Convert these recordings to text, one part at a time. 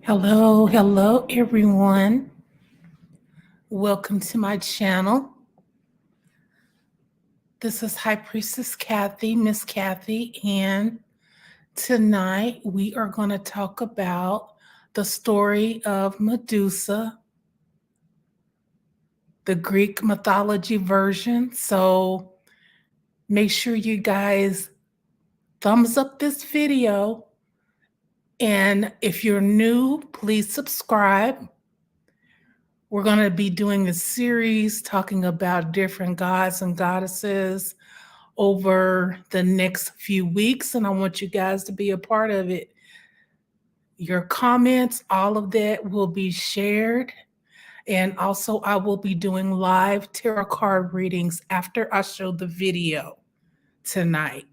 Hello everyone. Welcome to my channel. This is High Priestess Kathy, Miss Kathy, and tonight we are going to talk about the story of Medusa, the Greek mythology version. So make sure you guys thumbs up this video, and if you're new, please subscribe. We're going to be doing a series talking about different gods and goddesses over the next few weeks, and I want you guys to be a part of it. Your comments, all of that will be shared. And also, I will be doing live tarot card readings after I show the video tonight.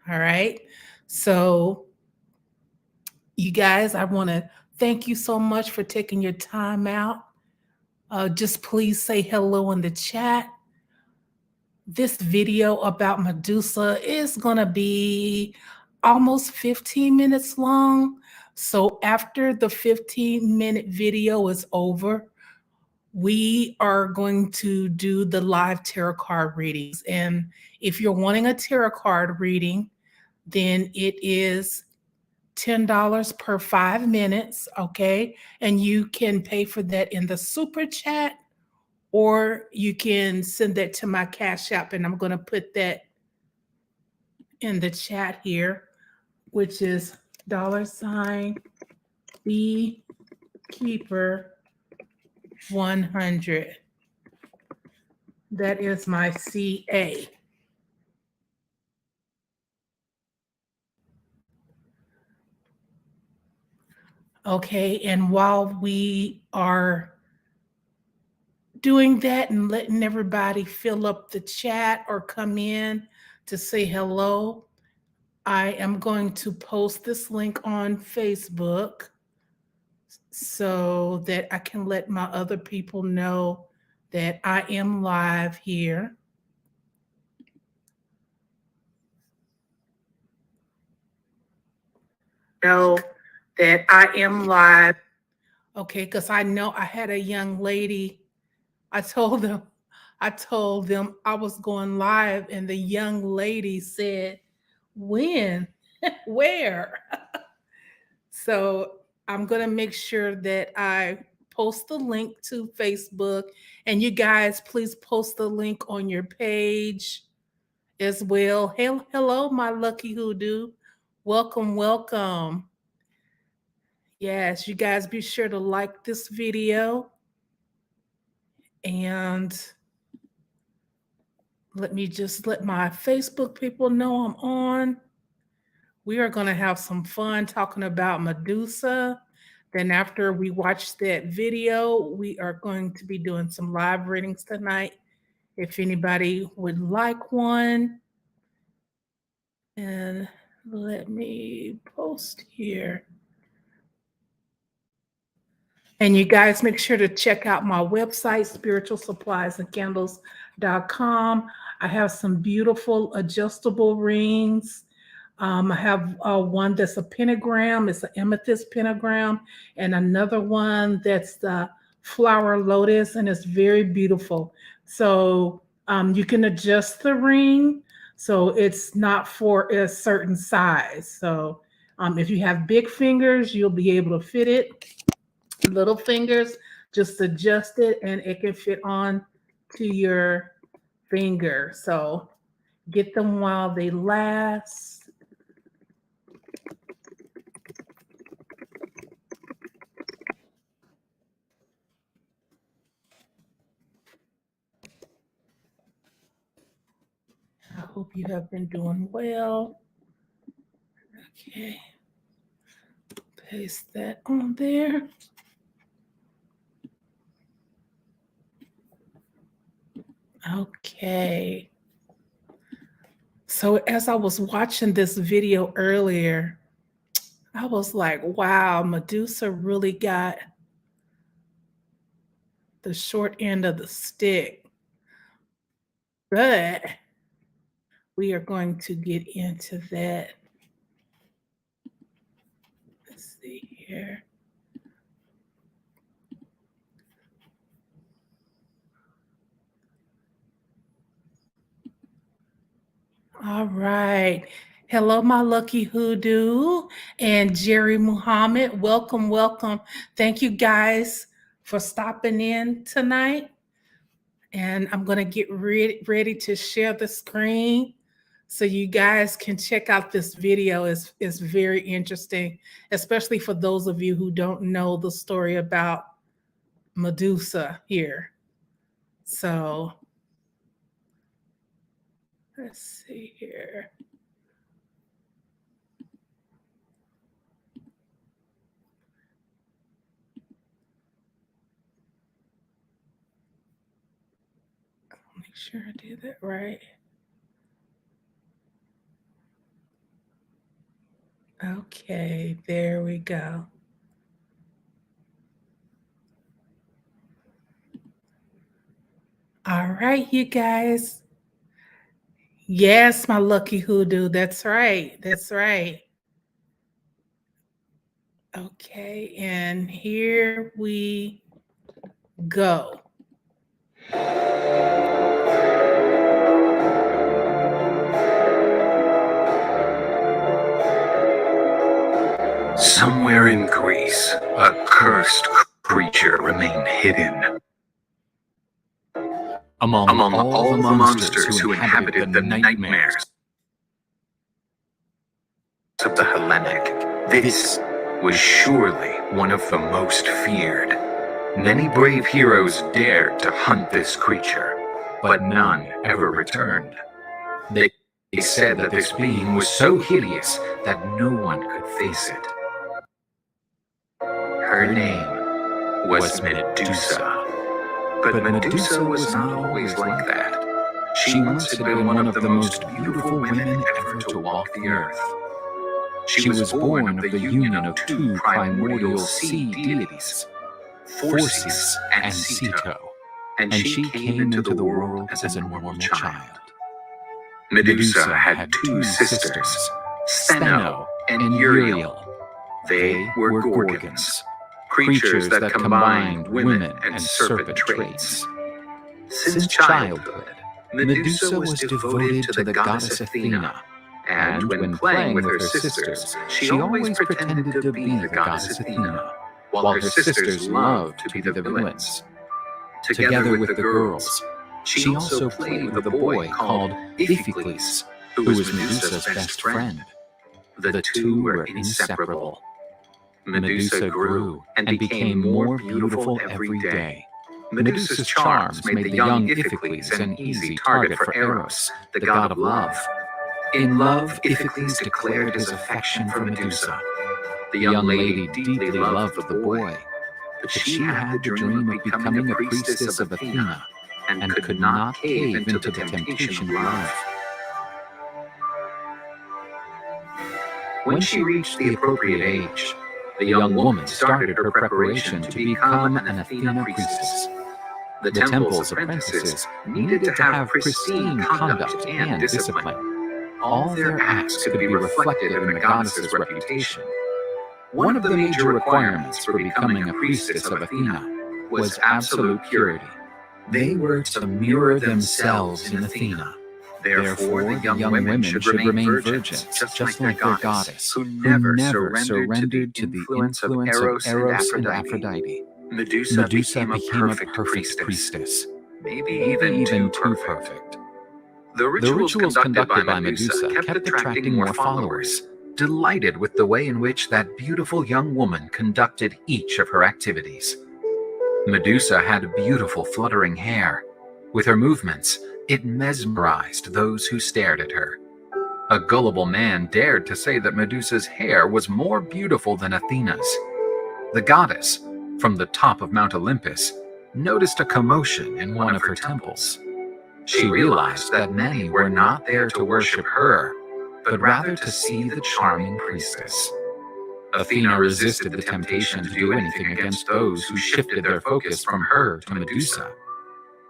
All right. So, you guys, I want to thank you so much for taking your time out. Just please say hello in the chat. This video about Medusa is going to be almost 15 minutes long. So after the 15-minute video is over, we are going to do the live tarot card readings. And if you're wanting a tarot card reading, then it is $10 per 5 minutes, okay? And you can pay for that in the super chat, or you can send that to my Cash App, and I'm going to put that in the chat here, which is $Beekeeper100. That is my CA. Okay, and while we are doing that and letting everybody fill up the chat or come in to say hello, I am going to post this link on Facebook so that I can let my other people know that I am live here. Know that I am live. Okay, because I know I had a young lady. I told them I was going live, and the young lady said, "When? Where?" So I'm going to make sure that I post the link to Facebook, and you guys, please post the link on your page as well. Hey, hello, my lucky hoodoo. Welcome, welcome. Yes, you guys be sure to like this video, and let me just let my Facebook people know I'm on. We are going to have some fun talking about Medusa. Then after we watch that video, we are going to be doing some live readings tonight. If anybody would like one. And let me post here. And you guys make sure to check out my website, spiritualsuppliesandcandles.com. I have some beautiful adjustable rings. I have one that's a pentagram. It's an amethyst pentagram, and another one that's the flower lotus, and it's very beautiful. So you can adjust the ring, so it's not for a certain size. So if you have big fingers, you'll be able to fit it. Little fingers, just adjust it, and it can fit on to your finger. So get them while they last. I hope you have been doing well. Okay. Paste that on there. Okay. So as I was watching this video earlier, I was like, wow, Medusa really got the short end of the stick. But we are going to get into that. Let's see here. All right. Hello, my lucky hoodoo and Jerry Muhammad. Welcome, welcome. Thank you guys for stopping in tonight. And I'm going to get ready to share the screen so you guys can check out this video. It's very interesting, especially for those of you who don't know the story about Medusa here. So let's see here. Make sure I did that right. Okay, there we go. All right, you guys. Yes, my lucky hoodoo. That's right. That's right. Okay, and here we go. Somewhere in Greece, a cursed creature remained hidden. Among all the monsters who inhabited the nightmares of the Hellenic, this was surely one of the most feared. Many brave heroes dared to hunt this creature, but none ever returned. They said that this being was so hideous that no one could face it. Her name was Medusa. But Medusa was not always like that. She once had been one of the most beautiful women ever to walk the earth. She was born of the union of two primordial sea deities, Phorcys and Ceto, and she came into the world as a normal child. Medusa had two sisters, Steno and Uriel. They were Gorgons, creatures that combined women and serpent traits. Since childhood, Medusa was devoted to the goddess Athena, and when playing with her sisters, she always pretended to be the goddess Athena, while her sisters loved to be the villains. Together with the girls, she also played with a boy called Iphicles, who was Medusa's best friend. The two were inseparable. Medusa grew and became more beautiful every day. Medusa's charms made the young Iphicles an easy target for Eros, the god of love. In love, Iphicles declared his affection for Medusa. The young lady deeply loved the boy, but she had the dream of becoming a priestess of Athena and could not cave into the temptation of love. When she reached the appropriate age, the young woman started her preparation to become an Athena priestess. The temple's apprentices needed to have pristine conduct and discipline. All their acts could be reflected in the goddess's reputation. One of the major requirements for becoming a priestess of Athena was absolute purity. They were to mirror themselves in Athena. Therefore, the young women should remain virgins, just like their goddess, who never surrendered to the influence of Eros and Aphrodite. Medusa became a perfect priestess, maybe even too perfect. The rituals conducted by Medusa kept attracting more followers, delighted with the way in which that beautiful young woman conducted each of her activities. Medusa had beautiful fluttering hair. With her movements, it mesmerized those who stared at her. A gullible man dared to say that Medusa's hair was more beautiful than Athena's. The goddess, from the top of Mount Olympus, noticed a commotion in one of her temples. She realized that many were not there to worship her, but rather to see the charming priestess. Athena resisted the temptation to do anything against those who shifted their focus from her to Medusa.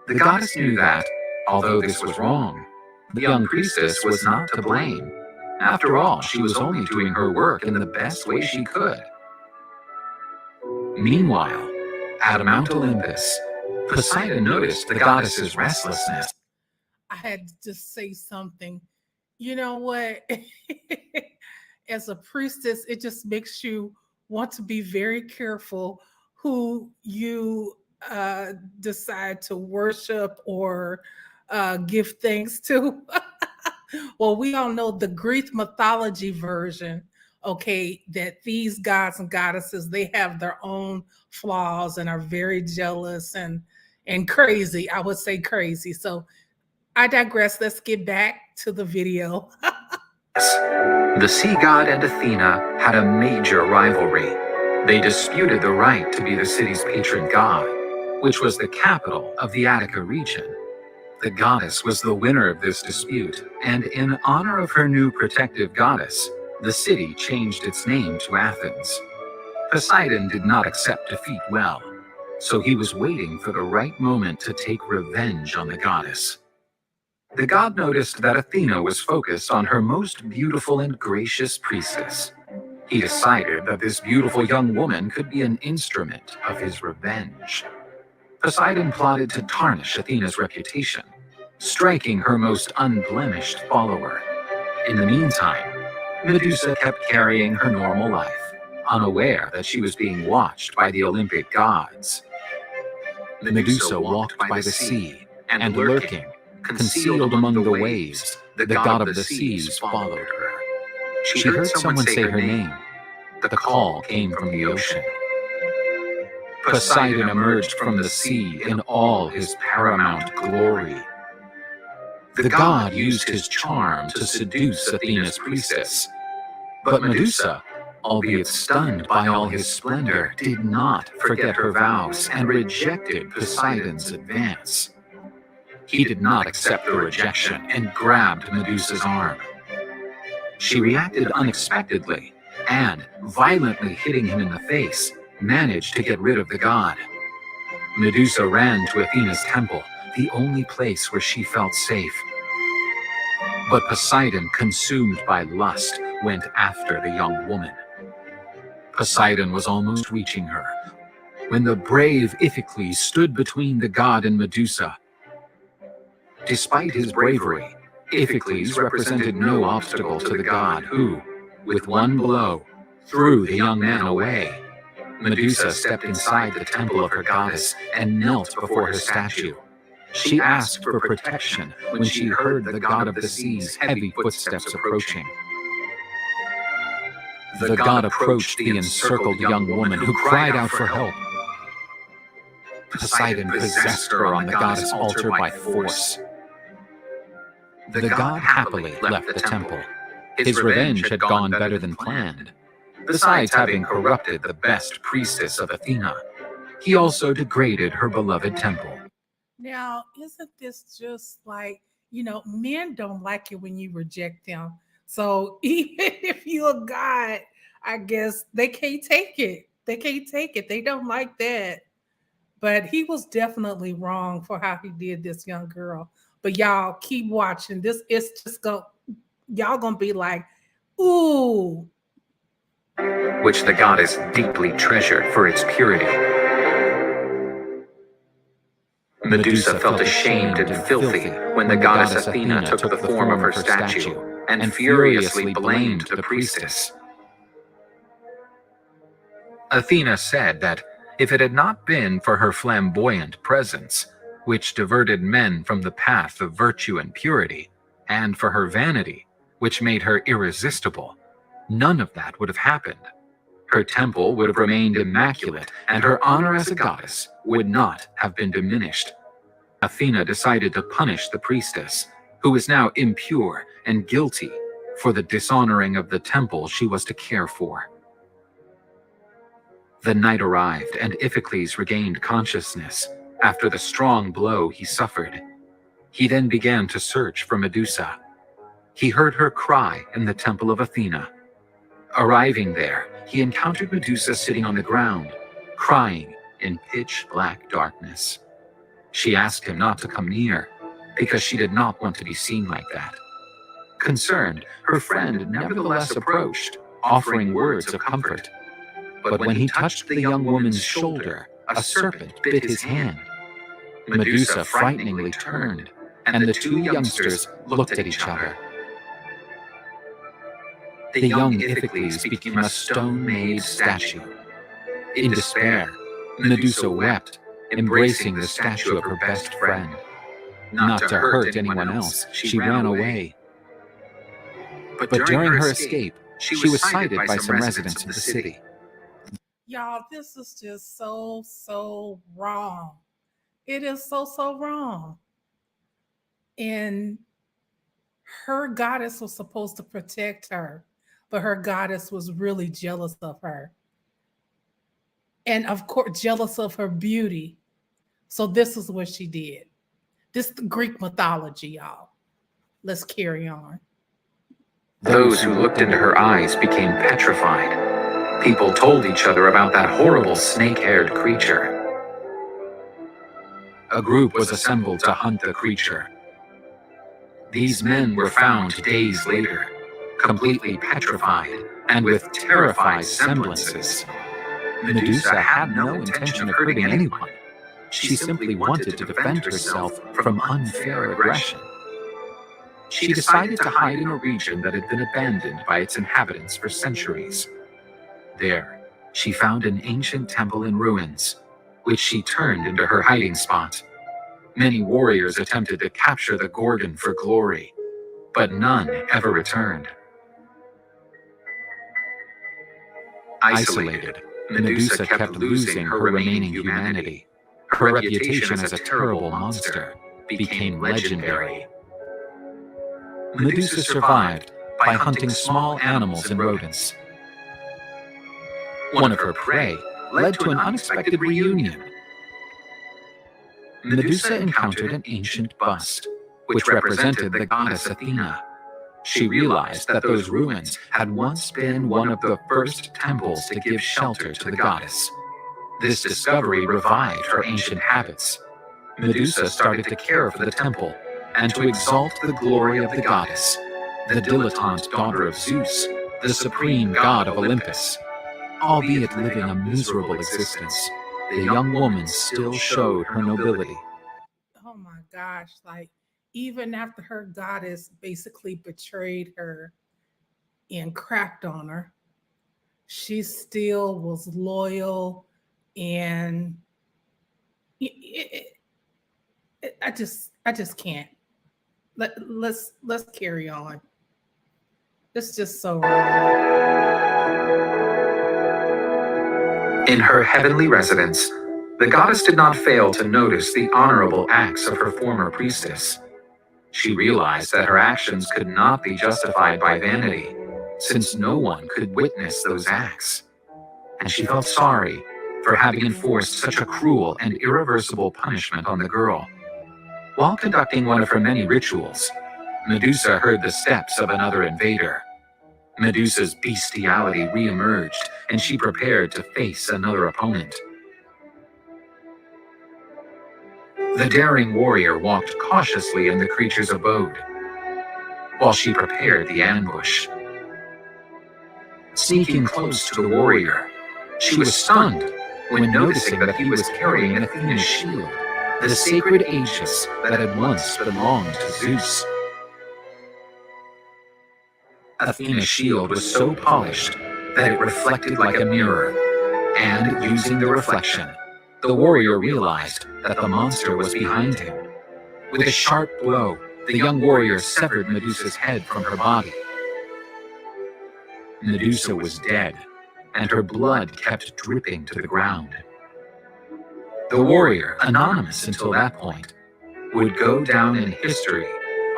The goddess knew that, although this was wrong, the young priestess was not to blame. After all, she was only doing her work in the best way she could. Meanwhile, at Mount Olympus, Poseidon noticed the goddess's restlessness. I had to just say something. You know what? As a priestess, it just makes you want to be very careful who you decide to worship or give thanks to. Well, we all know the Greek mythology version, okay, that these gods and goddesses, they have their own flaws and are very jealous and crazy. I would say crazy. So I digress. Let's get back to the video. The sea god and Athena had a major rivalry. They disputed the right to be the city's patron god, which was the capital of the Attica region. The goddess was the winner of this dispute, and in honor of her new protective goddess, the city changed its name to Athens. Poseidon did not accept defeat well, so he was waiting for the right moment to take revenge on the goddess. The god noticed that Athena was focused on her most beautiful and gracious priestess. He decided that this beautiful young woman could be an instrument of his revenge. Poseidon plotted to tarnish Athena's reputation, striking her most unblemished follower. In the meantime, Medusa kept carrying her normal life, unaware that she was being watched by the Olympic gods. Medusa walked by the sea, and lurking, concealed among the waves, the god of the seas followed her. She heard someone say her name. The call came from the ocean. Poseidon emerged from the sea in all his paramount glory. The god used his charm to seduce Athena's priestess. But Medusa, albeit stunned by all his splendor, did not forget her vows and rejected Poseidon's advance. He did not accept the rejection and grabbed Medusa's arm. She reacted unexpectedly and, violently hitting him in the face, managed to get rid of the god. Medusa ran to Athena's temple, the only place where she felt safe. But Poseidon, consumed by lust, went after the young woman. Poseidon was almost reaching her when the brave Iphicles stood between the god and Medusa. Despite his bravery, Iphicles represented no obstacle to the god who, with one blow, threw the young man away. Medusa stepped inside the temple of her goddess and knelt before her statue. She asked for protection when she heard the god of the sea's heavy footsteps approaching. The god approached the encircled young woman who cried out for help. Poseidon possessed her on the goddess' altar by force. The god happily left the temple. His revenge had gone better than planned. Besides having corrupted the best priestess of Athena, he also degraded her beloved temple. Now, isn't this just like, men don't like it when you reject them. So even if you're a god, I guess they can't take it. They can't take it. They don't like that. But he was definitely wrong for how he did this young girl. But y'all keep watching. This is just y'all gonna be like, ooh. Which the goddess deeply treasured for its purity. Medusa felt ashamed and filthy when the goddess Athena took the form of her statue and furiously blamed the priestess. Athena said that if it had not been for her flamboyant presence, which diverted men from the path of virtue and purity, and for her vanity, which made her irresistible, none of that would have happened. Her temple would have remained immaculate, and her honor as a goddess would not have been diminished. Athena decided to punish the priestess, who was now impure and guilty for the dishonoring of the temple she was to care for. The night arrived, and Iphicles regained consciousness after the strong blow he suffered. He then began to search for Medusa. He heard her cry in the temple of Athena. Arriving there, he encountered Medusa sitting on the ground, crying in pitch-black darkness. She asked him not to come near, because she did not want to be seen like that. Concerned, her friend nevertheless approached, offering words of comfort. But when he touched the young woman's shoulder, a serpent bit his hand. Medusa frighteningly turned, and the two youngsters looked at each other. the young Iphicles became a stone-made statue. In despair, Medusa wept, embracing the statue of her best friend. Not to hurt anyone else, she ran away. But during her escape, she was sighted by some residents of the city. Y'all, this is just so wrong. It is so wrong. And her goddess was supposed to protect her, but her goddess was really jealous of her. And of course, jealous of her beauty. So this is what she did. This is the Greek mythology, y'all. Let's carry on. Those who looked into her eyes became petrified. People told each other about that horrible snake-haired creature. A group was assembled to hunt the creature. These men were found days later, completely petrified and with terrified semblances. Medusa had no intention of hurting anyone. She simply wanted to defend herself from unfair aggression. She decided to hide in a region that had been abandoned by its inhabitants for centuries. There, she found an ancient temple in ruins, which she turned into her hiding spot. Many warriors attempted to capture the Gorgon for glory, but none ever returned. Isolated, Medusa kept losing her remaining humanity. Her reputation as a terrible monster became legendary. Medusa survived by hunting small animals and rodents. One of her prey led to an unexpected reunion. Medusa encountered an ancient bust, which represented the goddess Athena. She realized that those ruins had once been one of the first temples to give shelter to the goddess. This discovery revived her ancient habits. Medusa started to care for the temple and to exalt the glory of the goddess, the dilettante daughter of Zeus, the supreme god of Olympus. Albeit living a miserable existence, the young woman still showed her nobility. Oh my gosh, like even after her goddess basically betrayed her and crapped on her, she still was loyal and I just can't. Let's carry on. It's just so wrong. In her heavenly residence, the goddess did not fail to notice the honorable acts of her former priestess. She realized that her actions could not be justified by vanity, since no one could witness those acts. And she felt sorry for having enforced such a cruel and irreversible punishment on the girl. While conducting one of her many rituals, Medusa heard the steps of another invader. Medusa's bestiality re-emerged, and she prepared to face another opponent. The daring warrior walked cautiously in the creature's abode, while she prepared the ambush. Sneaking close to the warrior, she was stunned when noticing that he was carrying Athena's shield, the sacred aegis that had once belonged to Zeus. Athena's shield was so polished that it reflected like a mirror, and using the reflection, the warrior realized that the monster was behind him. With a sharp blow, the young warrior severed Medusa's head from her body. Medusa was dead, and her blood kept dripping to the ground. The warrior, anonymous until that point, would go down in history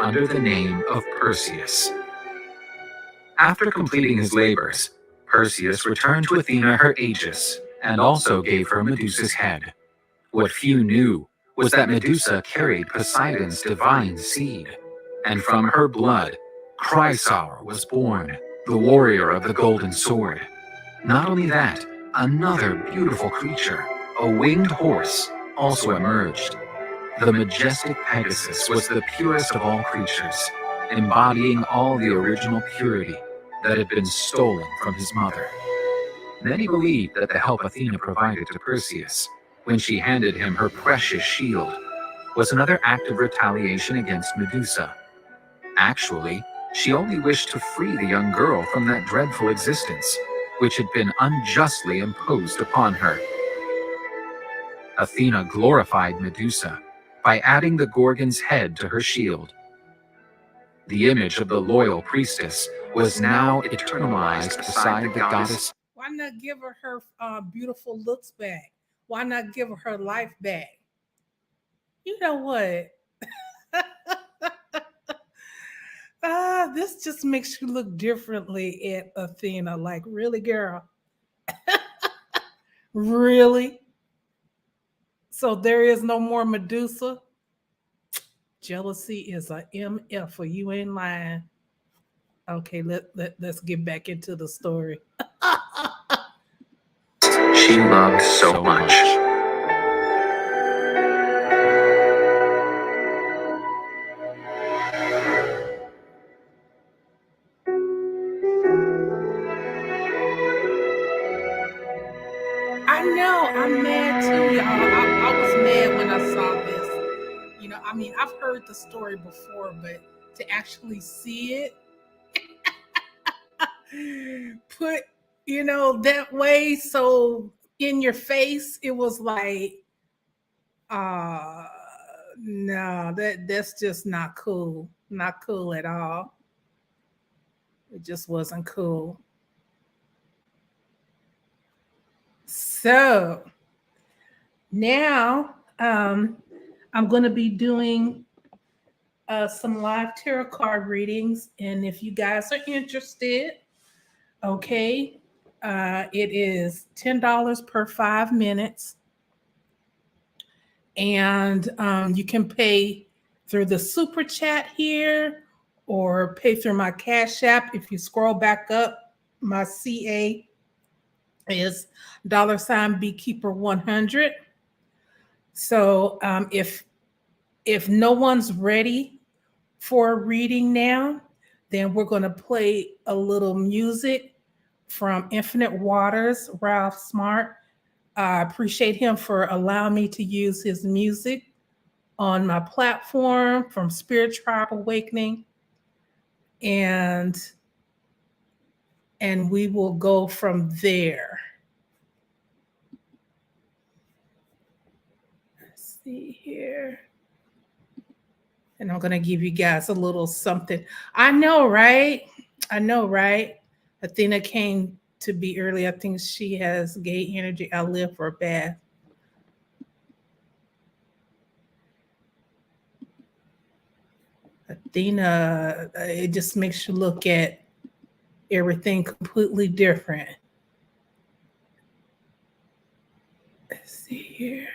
under the name of Perseus. After completing his labors, Perseus returned to Athena her aegis and also gave her Medusa's head. What few knew was that Medusa carried Poseidon's divine seed, and from her blood, Chrysaor was born, the warrior of the golden sword. Not only that, another beautiful creature, a winged horse, also emerged. The majestic Pegasus was the purest of all creatures, embodying all the original purity that had been stolen from his mother. Many believed that the help Athena provided to Perseus, when she handed him her precious shield, was another act of retaliation against Medusa. Actually, She only wished to free the young girl from that dreadful existence, which had been unjustly imposed upon her. Athena glorified Medusa by adding the Gorgon's head to her shield. The image of the loyal priestess was now eternalized beside the goddess. Why not give her beautiful looks back? Why not give her life back? You know what? This just makes you look differently at Athena. Like, really, girl? Really? So there is no more Medusa? Jealousy is a MF for you ain't lying. Okay, let's get back into the story. She loved so much. I know, I'm mad too, y'all. I was mad when I saw this. You know, I mean, I've heard the story before, but to actually see it put, that way, so in your face, it was like, uh no, that's just not cool. Not cool at all. It just wasn't cool. So now I'm going to be doing some live tarot card readings. And if you guys are interested, okay, it is $10 per 5 minutes. And you can pay through the super chat here or pay through my Cash App. If you scroll back up, my CA is $beekeeper100. So if no one's ready for a reading now, then we're going to play a little music from Infinite Waters, Ralph Smart. I appreciate him for allowing me to use his music on my platform from Spirit Tribe Awakening. And we will go from there. Let's see here. And I'm going to give you guys a little something. I know, right? I know, right? Athena came to be early. I think she has gay energy. I live for a bath. Athena, it just makes you look at everything completely different. Let's see here.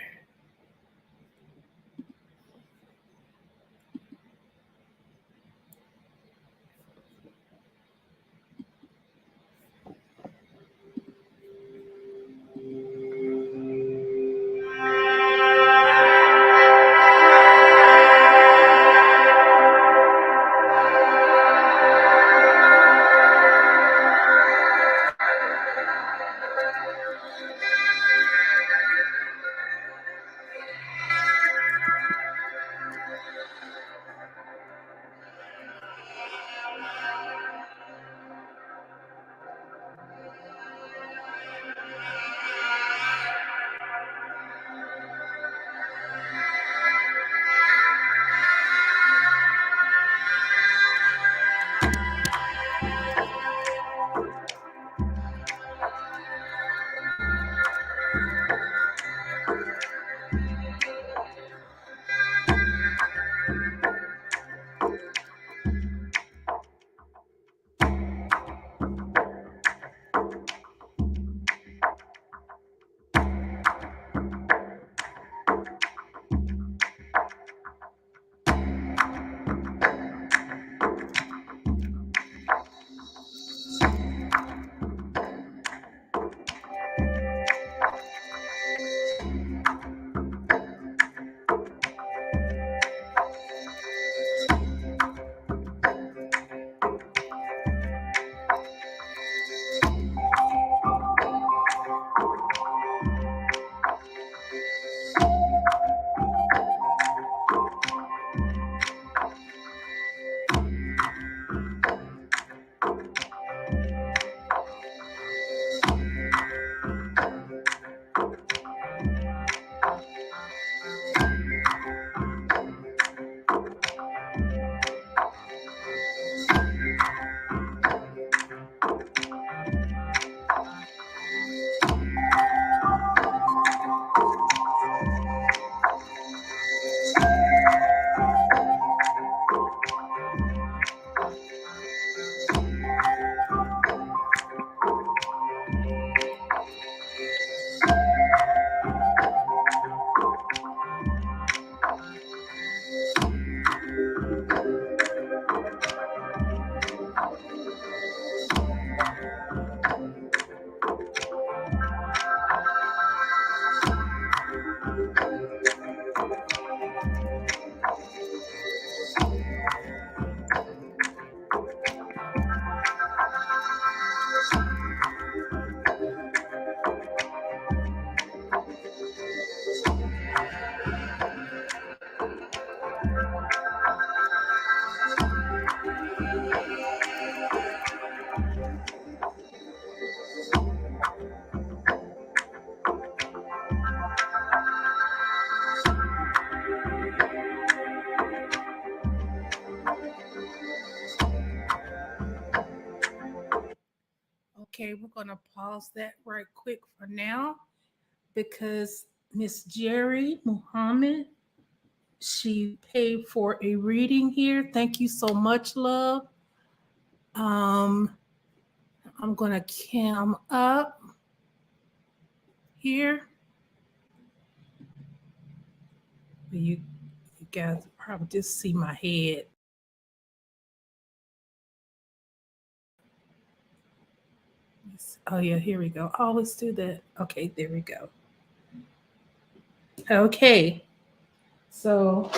Okay, we're going to pause that right quick for now because Miss Jerry Muhammad, she paid for a reading here. Thank you so much, love. I'm going to cam up here. You guys probably just see my head. Oh yeah, here we go. Always do that. Okay, there we go. Okay, so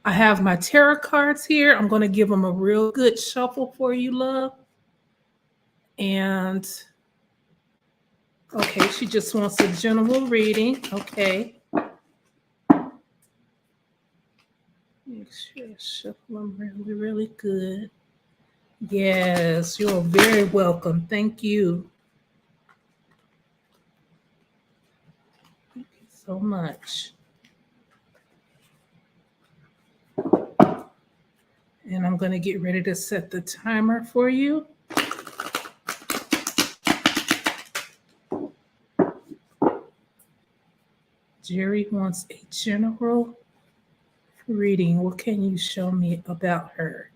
I have my tarot cards here. I'm going to give them a real good shuffle for you, love. And okay, she just wants a general reading. Okay. Make sure I shuffle them really, really good. Yes, you're very welcome. Thank you. Thank you so much. And I'm going to get ready to set the timer for you. Jerry wants a general reading. What can you show me about her?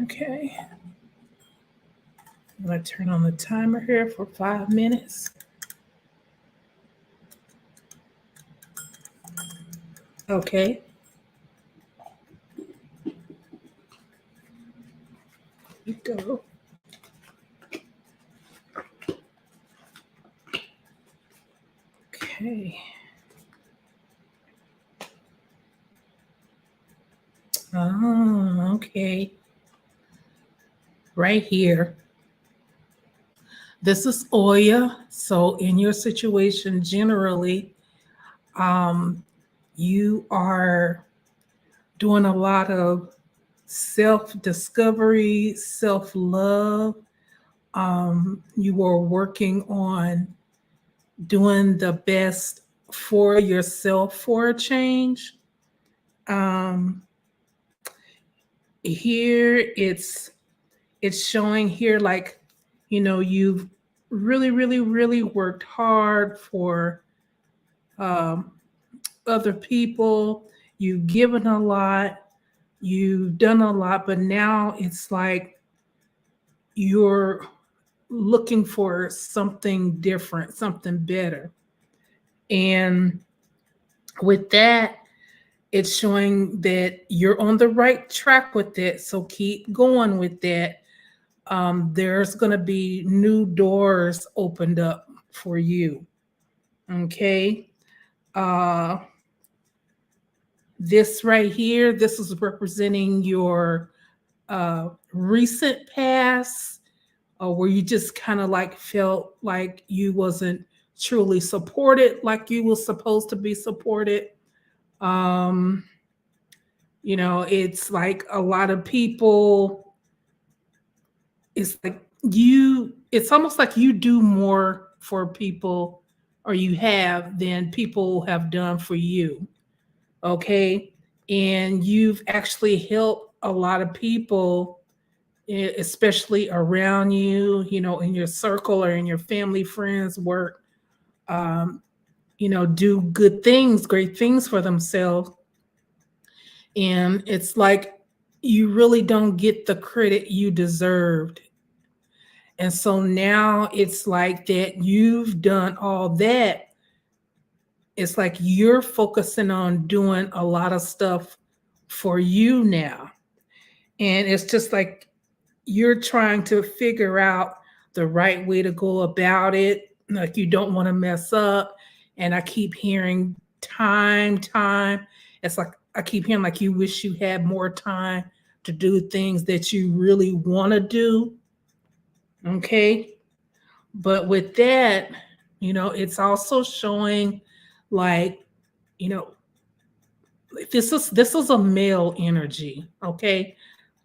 Okay. I'm going to turn on the timer here for 5 minutes. Okay. Here we go. Okay. Oh, okay. Right here. This is Oya. So in your situation, generally, you are doing a lot of self-discovery, self-love. You are working on doing the best for yourself for a change. Here it's showing here like, you've really, really, really worked hard for other people. You've given a lot, you've done a lot, but now it's like you're looking for something different, something better. And with that, it's showing that you're on the right track with it. So keep going with that. There's going to be new doors opened up for you. Okay. This right here, this is representing your recent past, where you just kind of like felt like you wasn't truly supported like you was supposed to be supported. It's like a lot of people, it's like it's almost like you do more for people, or you have, than people have done for you. Okay. And you've actually helped a lot of people, especially around you, in your circle or in your family, friends, work, do good things, great things for themselves. And it's like you really don't get the credit you deserved. And so now it's like that you've done all that. It's like you're focusing on doing a lot of stuff for you now. And it's just like you're trying to figure out the right way to go about it. Like you don't want to mess up. And I keep hearing time. It's like I keep hearing like you wish you had more time to do things that you really want to do. Okay. But with that, it's also showing like, this is a male energy. Okay.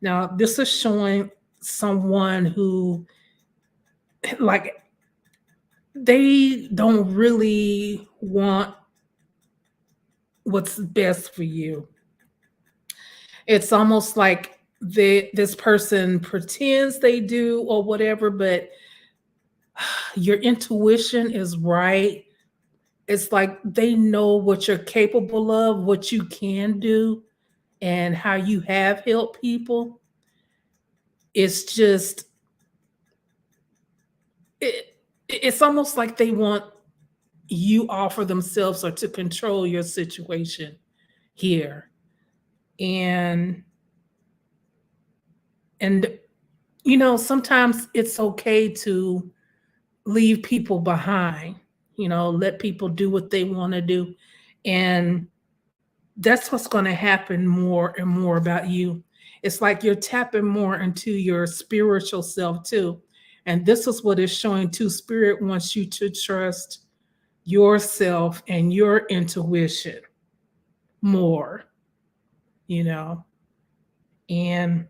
Now this is showing someone who like they don't really want what's best for you. It's almost like this person pretends they do or whatever, but your intuition is right. It's like they know what you're capable of, what you can do, and how you have helped people. It's just it, it's almost like they want you offer themselves or to control your situation here. And and sometimes it's okay to leave people behind, let people do what they want to do. And that's what's going to happen more and more about you. It's like you're tapping more into your spiritual self too. And this is what is showing too. Spirit wants you to trust yourself and your intuition more, you know. And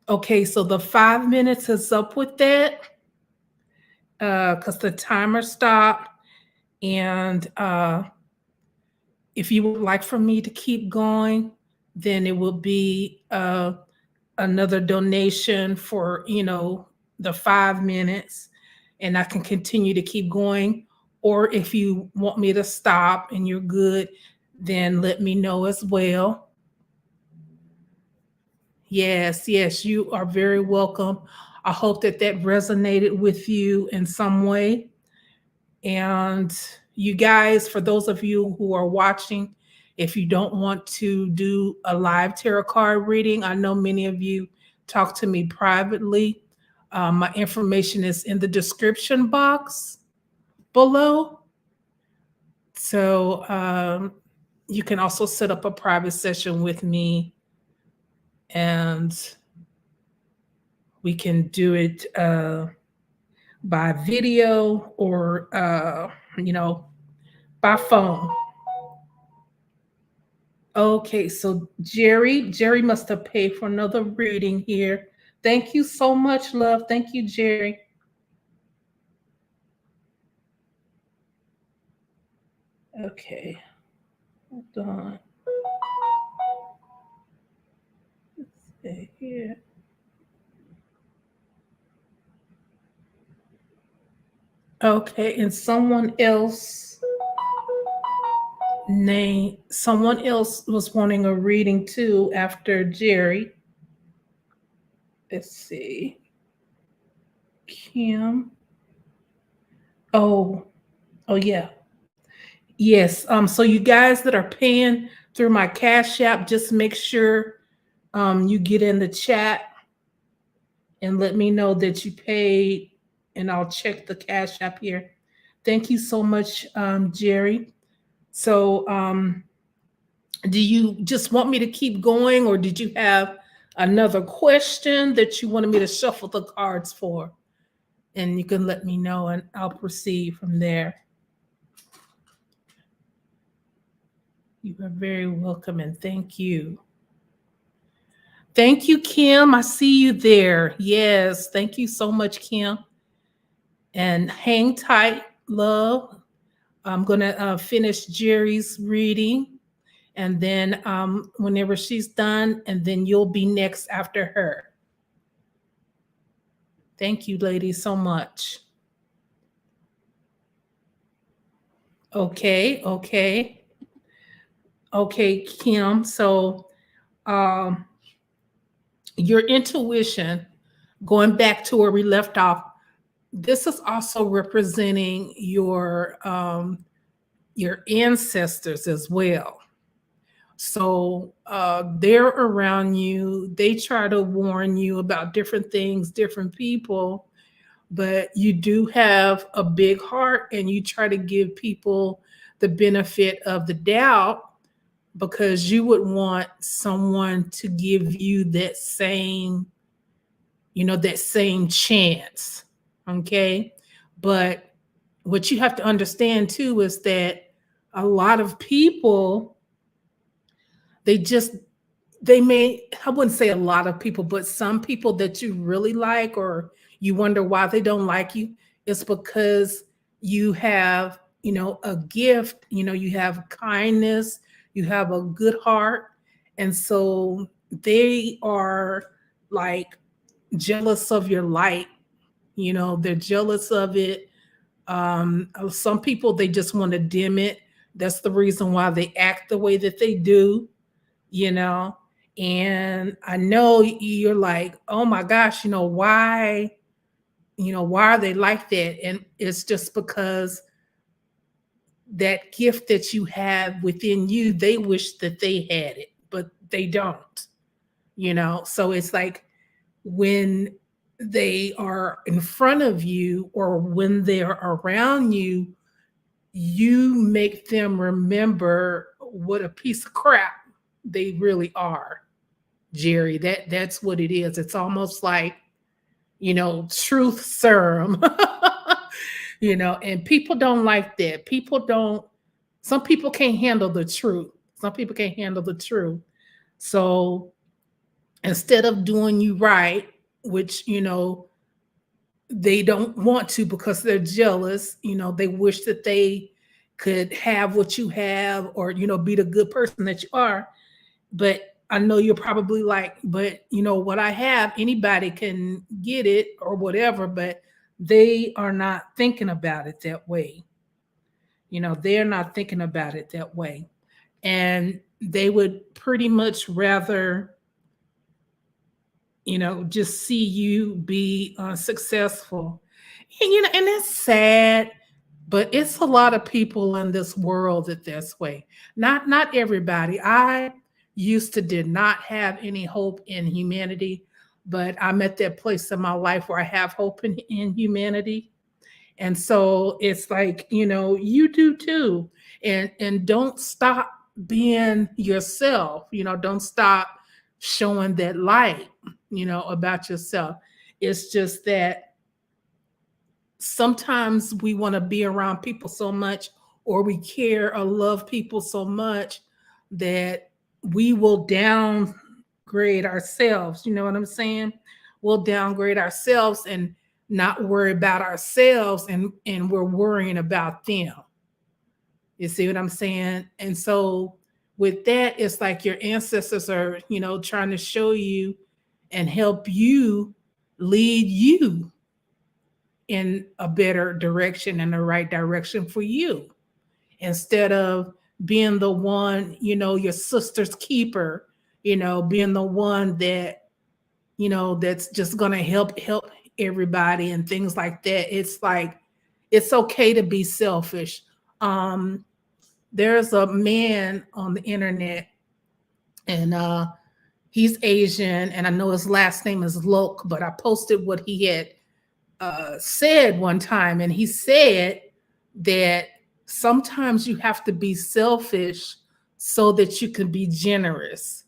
okay, so the 5 minutes is up with that because the timer stopped. And if you would like for me to keep going, then it will be another donation for, the 5 minutes, and I can continue to keep going. Or if you want me to stop and you're good, then let me know as well. Yes, yes, you are very welcome. I hope that that resonated with you in some way. And you guys, for those of you who are watching, if you don't want to do a live tarot card reading, I know many of you talk to me privately. My information is in the description box below. So you can also set up a private session with me, and we can do it by video or, by phone. Okay, so Jerry must have paid for another reading here. Thank you so much, love. Thank you, Jerry. Okay, hold on. Let's see here. Okay, and someone else was wanting a reading too after Jerry. Let's see. Kim. Oh, oh yeah. Yes. So you guys that are paying through my Cash App, just make sure you get in the chat and let me know that you paid, and I'll check the Cash App here. Thank you so much, Jerry. So, do you just want me to keep going, or did you have another question that you wanted me to shuffle the cards for? And you can let me know, and I'll proceed from there. You are very welcome, and thank you. Thank you, Kim. I see you there. Yes, thank you so much, Kim. And hang tight, love. I'm going to finish Jerry's reading, and then whenever she's done, and then you'll be next after her. Thank you, ladies, so much. Okay, Kim. So your intuition, going back to where we left off, this is also representing your ancestors as well. So they're around you. They try to warn you about different things, different people, but you do have a big heart and you try to give people the benefit of the doubt because you would want someone to give you that same, that same chance. Okay. But what you have to understand too is that a lot of people, they may, I wouldn't say a lot of people, but some people that you really like or you wonder why they don't like you, it's because you have, a gift, you have kindness, you have a good heart. And so they are like jealous of your light. They're jealous of it. Some people, they just want to dim it. That's the reason why they act the way that they do, you know. And I know you're like, oh my gosh, why are they like that? And it's just because that gift that you have within you, they wish that they had it, but they don't. So it's like when they are in front of you or when they're around you, you make them remember what a piece of crap they really are, Jerry. That's what it is. It's almost like, truth serum. And people don't like that. Some people can't handle the truth. Some people can't handle the truth. So instead of doing you right, which, they don't want to because they're jealous, they wish that they could have what you have or, be the good person that you are. But I know you're probably like, but what I have, anybody can get it or whatever, but they are not thinking about it that way. They're not thinking about it that way. And they would pretty much rather, just see you be successful. And that's sad, but it's a lot of people in this world that this way. Not everybody. I used to did not have any hope in humanity, but I'm at that place in my life where I have hope in humanity. And so it's like, you do too. And don't stop being yourself. Don't stop showing that light, about yourself. It's just that sometimes we want to be around people so much, or we care or love people so much that we will downgrade ourselves. You know what I'm saying? We'll downgrade ourselves and not worry about ourselves, and we're worrying about them. You see what I'm saying? And so with that, it's like your ancestors are, trying to show you and help you lead you in a better direction and the right direction for you, instead of being the one, your sister's keeper, being the one that, that's just going to help everybody and things like that. It's like, it's okay to be selfish. um there's a man on the internet, and he's Asian, and I know his last name is Lok, but I posted what he had said one time, and he said that sometimes you have to be selfish so that you can be generous,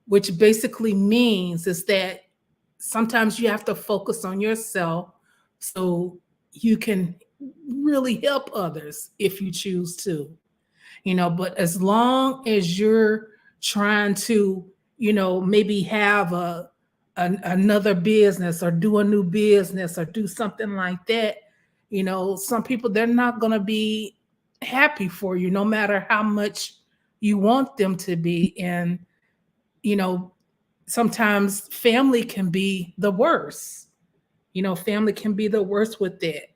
which basically means is that sometimes you have to focus on yourself so you can really help others if you choose to. But as long as you're trying to, maybe have another business or do a new business or do something like that, some people, they're not going to be happy for you no matter how much you want them to be. And you know sometimes family can be the worst. Family can be the worst with that.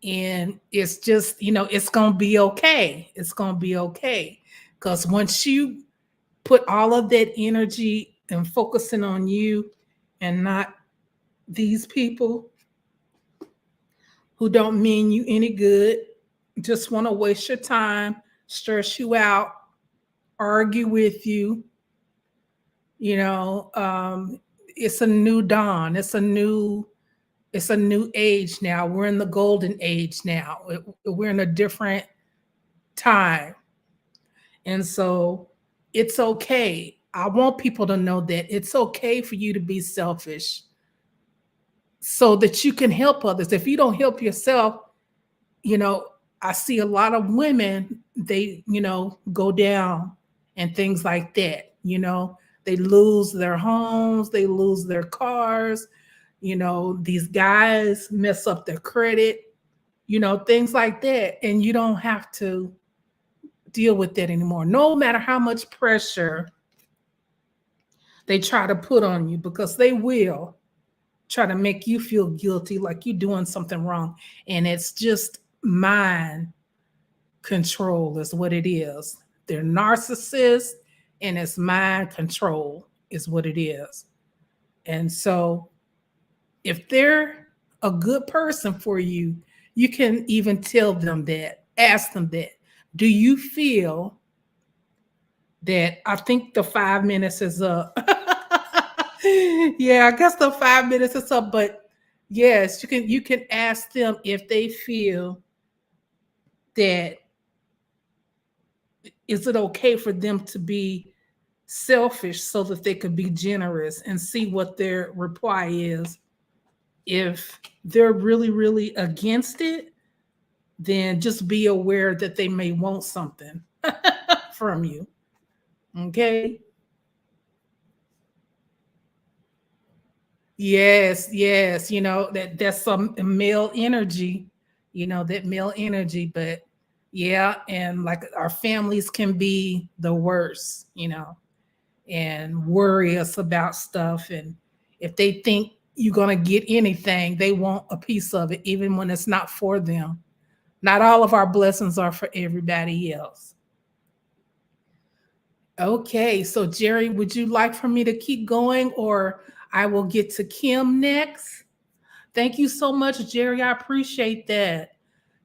And it's just, it's gonna be okay. It's gonna be okay. Because once you put all of that energy and focusing on you and not these people who don't mean you any good, just want to waste your time, stress you out, argue with you, you know, it's a new dawn. It's a new age now. We're in the golden age now. We're in a different time. And so it's okay. I want people to know that it's okay for you to be selfish so that you can help others. If you don't help yourself, you know, I see a lot of women, they, go down and things like that. They lose their homes, they lose their cars, these guys mess up their credit, things like that. And you don't have to deal with that anymore. No matter how much pressure they try to put on you, because they will try to make you feel guilty, like you're doing something wrong. And it's just mind control is what it is. They're narcissists, and it's mind control is what it is. And so if they're a good person for you, you can even tell them that, ask them that. Do you feel that, I think the 5 minutes is up. Yeah, I guess the 5 minutes is up, but yes, you can ask them if they feel that, is it okay for them to be selfish so that they could be generous, and see what their reply is. If they're really, really against it, then just be aware that they may want something from you. Okay. Yes, yes. That's some male energy, that male energy. But yeah, and like our families can be the worst, and worry us about stuff. And if they think you're going to get anything, they want a piece of it, even when it's not for them. Not all of our blessings are for everybody else. Okay, so Jerry, would you like for me to keep going, or I will get to Kim next? Thank you so much, Jerry. I appreciate that.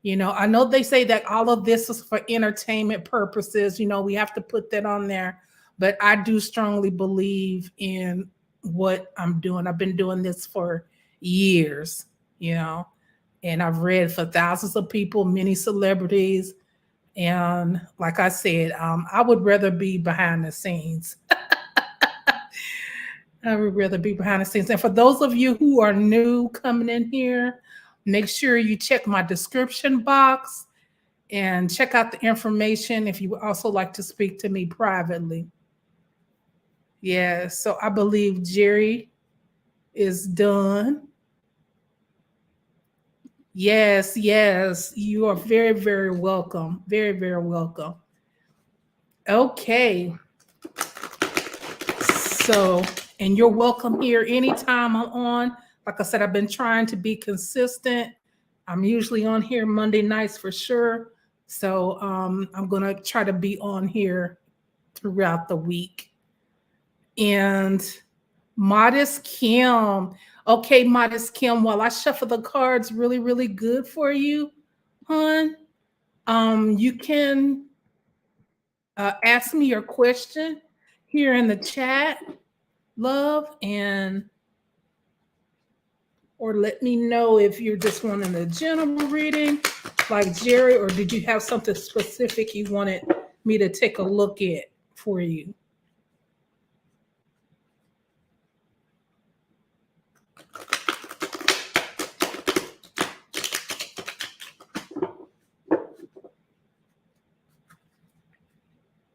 I know they say that all of this is for entertainment purposes. We have to put that on there, but I do strongly believe in what I'm doing. I've been doing this for years, and I've read for thousands of people, many celebrities. And like I said, I would rather be behind the scenes. I would rather be behind the scenes. And for those of you who are new coming in here, make sure you check my description box and check out the information if you would also like to speak to me privately. Yeah, so I believe Jerry is done. Yes, yes, you are very, very welcome. Very, very welcome. Okay. So, and you're welcome here anytime I'm on. Like I said, I've been trying to be consistent. I'm usually on here Monday nights for sure. So I'm going to try to be on here throughout the week. And Modest Kim. Okay, Modest Kim, while I shuffle the cards really, really good for you, hon, you can ask me your question here in the chat, love, or let me know if you're just wanting a general reading like Jerry, or did you have something specific you wanted me to take a look at for you?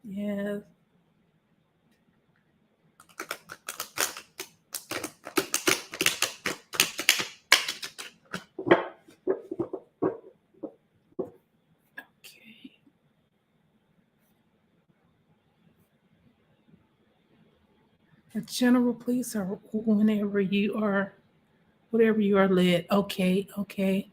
Yes. Okay. A general, please, or whenever you are, whatever you are led. Okay, okay.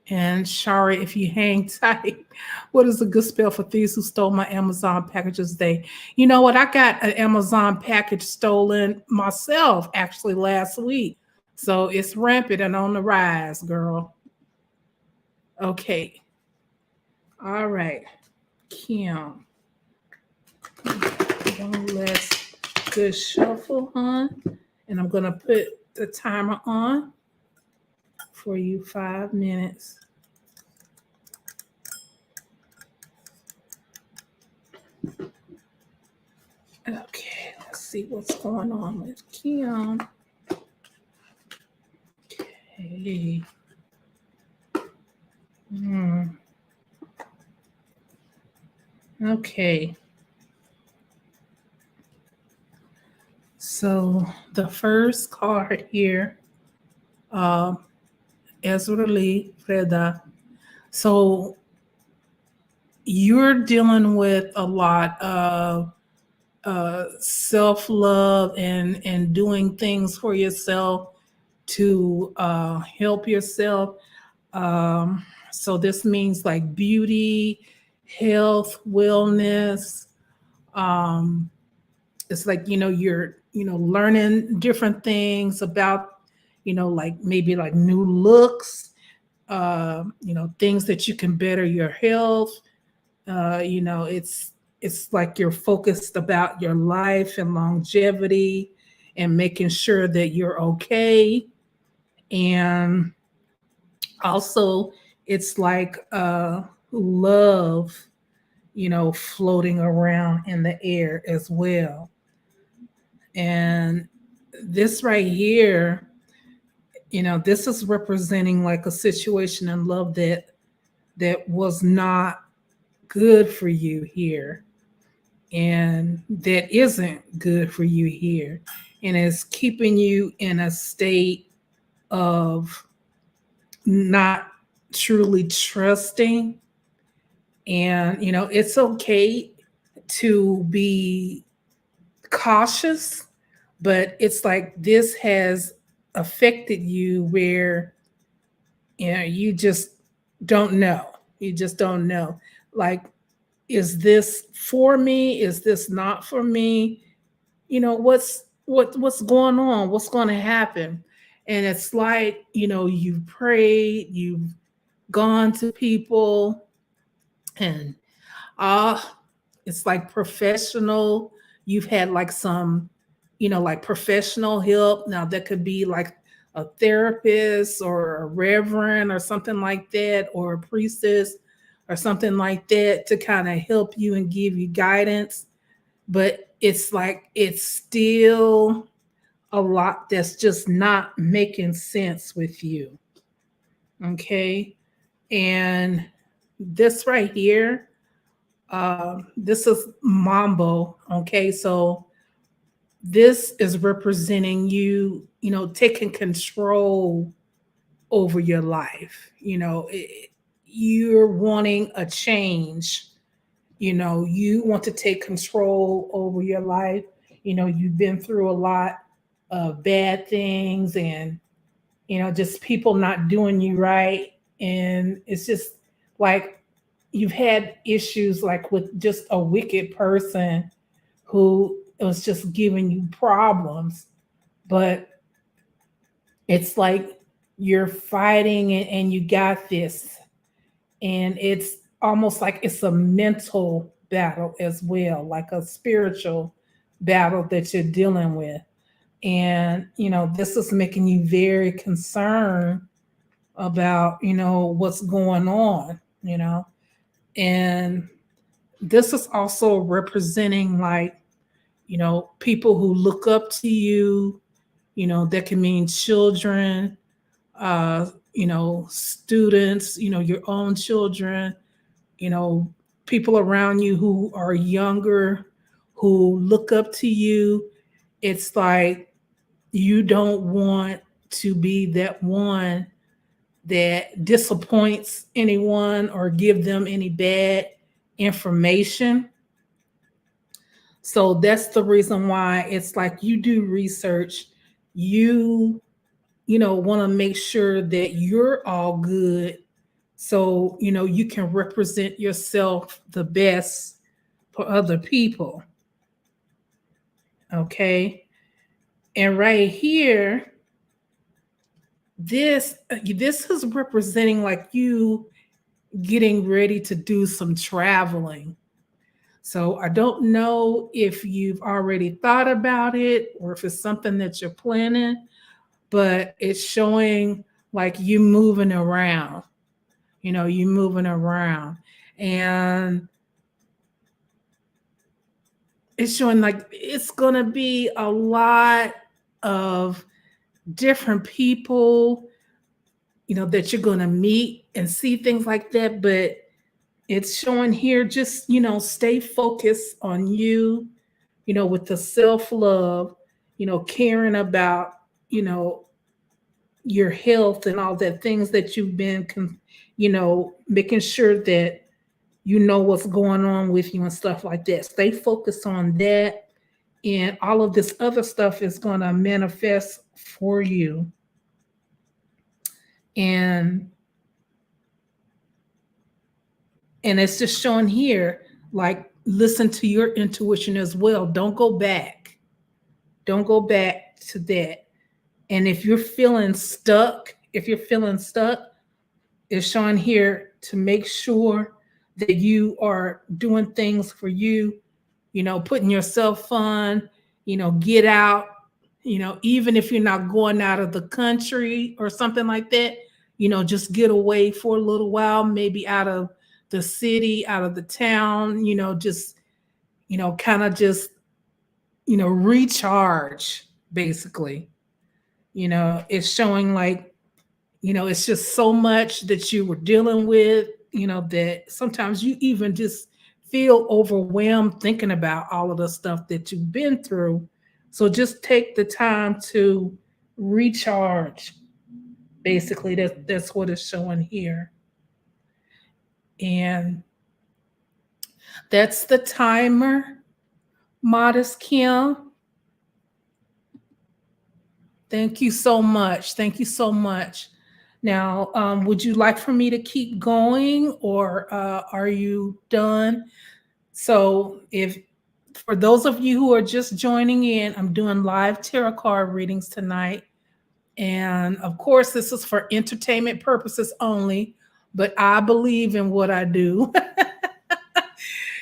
And Shari, if you hang tight, what is a good spell for thieves who stole my Amazon packages today? You know what? I got an Amazon package stolen myself actually last week. So it's rampant and on the rise, girl. Okay. All right. Kim. One last good shuffle, hon. And I'm going to put the timer on for you, 5 minutes. Okay, let's see what's going on with Kim. Okay. Okay. So the first card here, Ezra Lee Freda. So you're dealing with a lot of self love and doing things for yourself to help yourself. So this means like beauty, health, wellness. Um, it's like you're learning different things about like maybe like new looks, things that you can better your health. It's like you're focused about your life and longevity and making sure that you're okay. And also it's like love, floating around in the air as well. And this right here, this is representing like a situation in love that was not good for you here, and that isn't good for you here, and it's keeping you in a state of not truly trusting. And it's okay to be cautious, but it's like this has affected you where you just don't know. You just don't know. Like, is this for me? Is this not for me? What's going on? What's going to happen? And it's like, you've prayed, you've gone to people, and uh it's like professional. You've had like some, like professional help. Now that could be like a therapist or a reverend or something like that, or a priestess or something like that, to kind of help you and give you guidance. But it's like it's still a lot that's just not making sense with you. Okay. And this right here, this is Mambo. Okay, so this is representing you, taking control over your life. You're wanting a change. You want to take control over your life. You've been through a lot of bad things, and just people not doing you right. And it's just like you've had issues like with just a wicked person who was just giving you problems. But it's like you're fighting, and you got this. And it's almost like it's a mental battle as well, like a spiritual battle that you're dealing with. And this is making you very concerned about what's going on. And this is also representing like people who look up to you. That can mean children, students, your own children, you know people around you who are younger, who look up to you. It's like you don't want to be that one that disappoints anyone or give them any bad information. So that's the reason why it's like you do research. You want to make sure that you're all good, so you can represent yourself the best for other people. Okay. And right here, this is representing like you getting ready to do some traveling. So I don't know if you've already thought about it or if it's something that you're planning, but it's showing like you moving around. You moving around. And it's showing like it's going to be a lot of different people, that you're going to meet and see, things like that. But it's showing here, just, stay focused on you, with the self love, caring about, you know, your health and all that things that you've been, making sure that you know what's going on with you and stuff like that. Stay focused on that, and all of this other stuff is going to manifest for you. And it's just showing here, like, listen to your intuition as well. Don't go back. Don't go back to that. And if you're feeling stuck, it's showing here to make sure that you are doing things for you, putting yourself on, get out, even if you're not going out of the country or something like that, just get away for a little while, maybe out of the city, out of the town, just, kind of just, recharge basically. It's showing like, it's just so much that you were dealing with, that sometimes you even just feel overwhelmed thinking about all of the stuff that you've been through. So just take the time to recharge. Basically, that's what it's showing here. And that's the timer, Modest Kim. Thank you so much. Thank you so much. Now, would you like for me to keep going, or are you done? So, if for those of you who are just joining in, I'm doing live tarot card readings tonight. And of course, this is for entertainment purposes only, but I believe in what I do.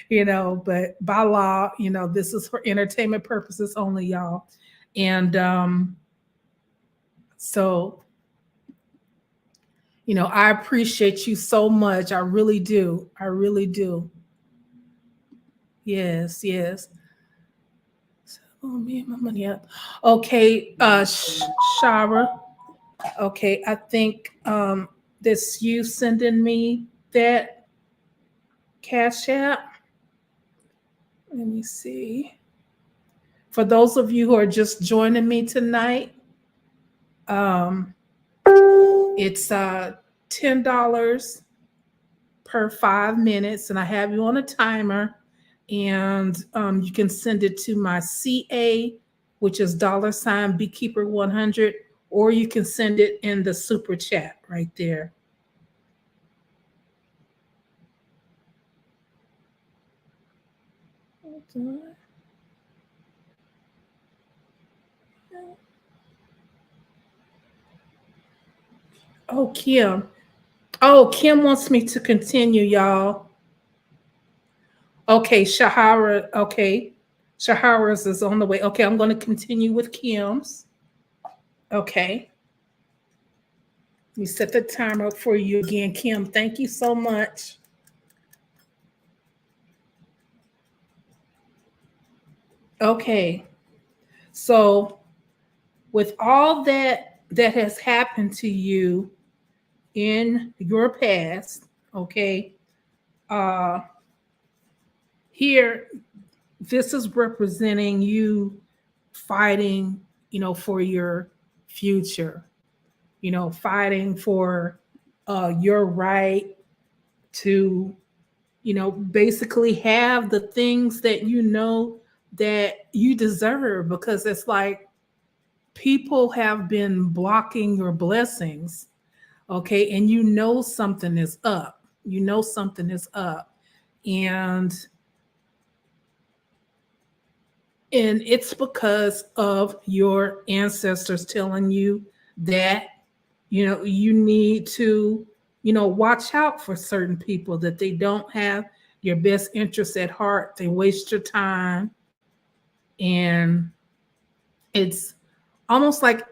But by law, this is for entertainment purposes only, y'all. And so, I appreciate you so much. I really do. I really do. Yes, yes. Oh, me and my money up. Okay, Shara. Okay, I think this you sending me that Cash App. Let me see. For those of you who are just joining me tonight, it's $10 per 5 minutes, and I have you on a timer. And you can send it to my CA, which is $beekeeper100, or you can send it in the super chat right there. Oh, Kim. Oh, Kim wants me to continue, y'all. Okay, Shahara. Okay, Shahara's is on the way. Okay, I'm going to continue with Kim's. Okay. Let me set the timer up for you again, Kim. Thank you so much. Okay. So, with all that has happened to you in your past, okay, here, this is representing you fighting, for your future, fighting for your right to, basically have the things that that you deserve, because it's like people have been blocking your blessings, okay, and something is up. Something is up, and it's because of your ancestors telling you that you need to watch out for certain people, that they don't have your best interests at heart. They waste your time, and it's almost like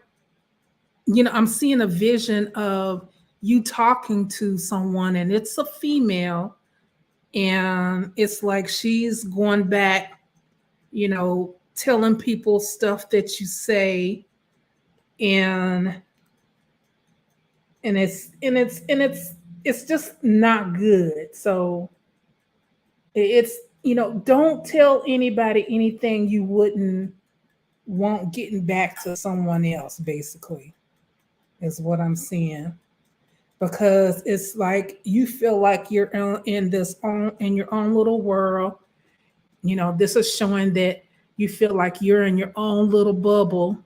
I'm seeing a vision of you talking to someone, and it's a female, and it's like she's going back, telling people stuff that you say, and it's just not good. So it's don't tell anybody anything you wouldn't want getting back to someone else, basically, is what I'm seeing. because it's like you feel like you're in your own little world. This is showing that you feel like you're in your own little bubble,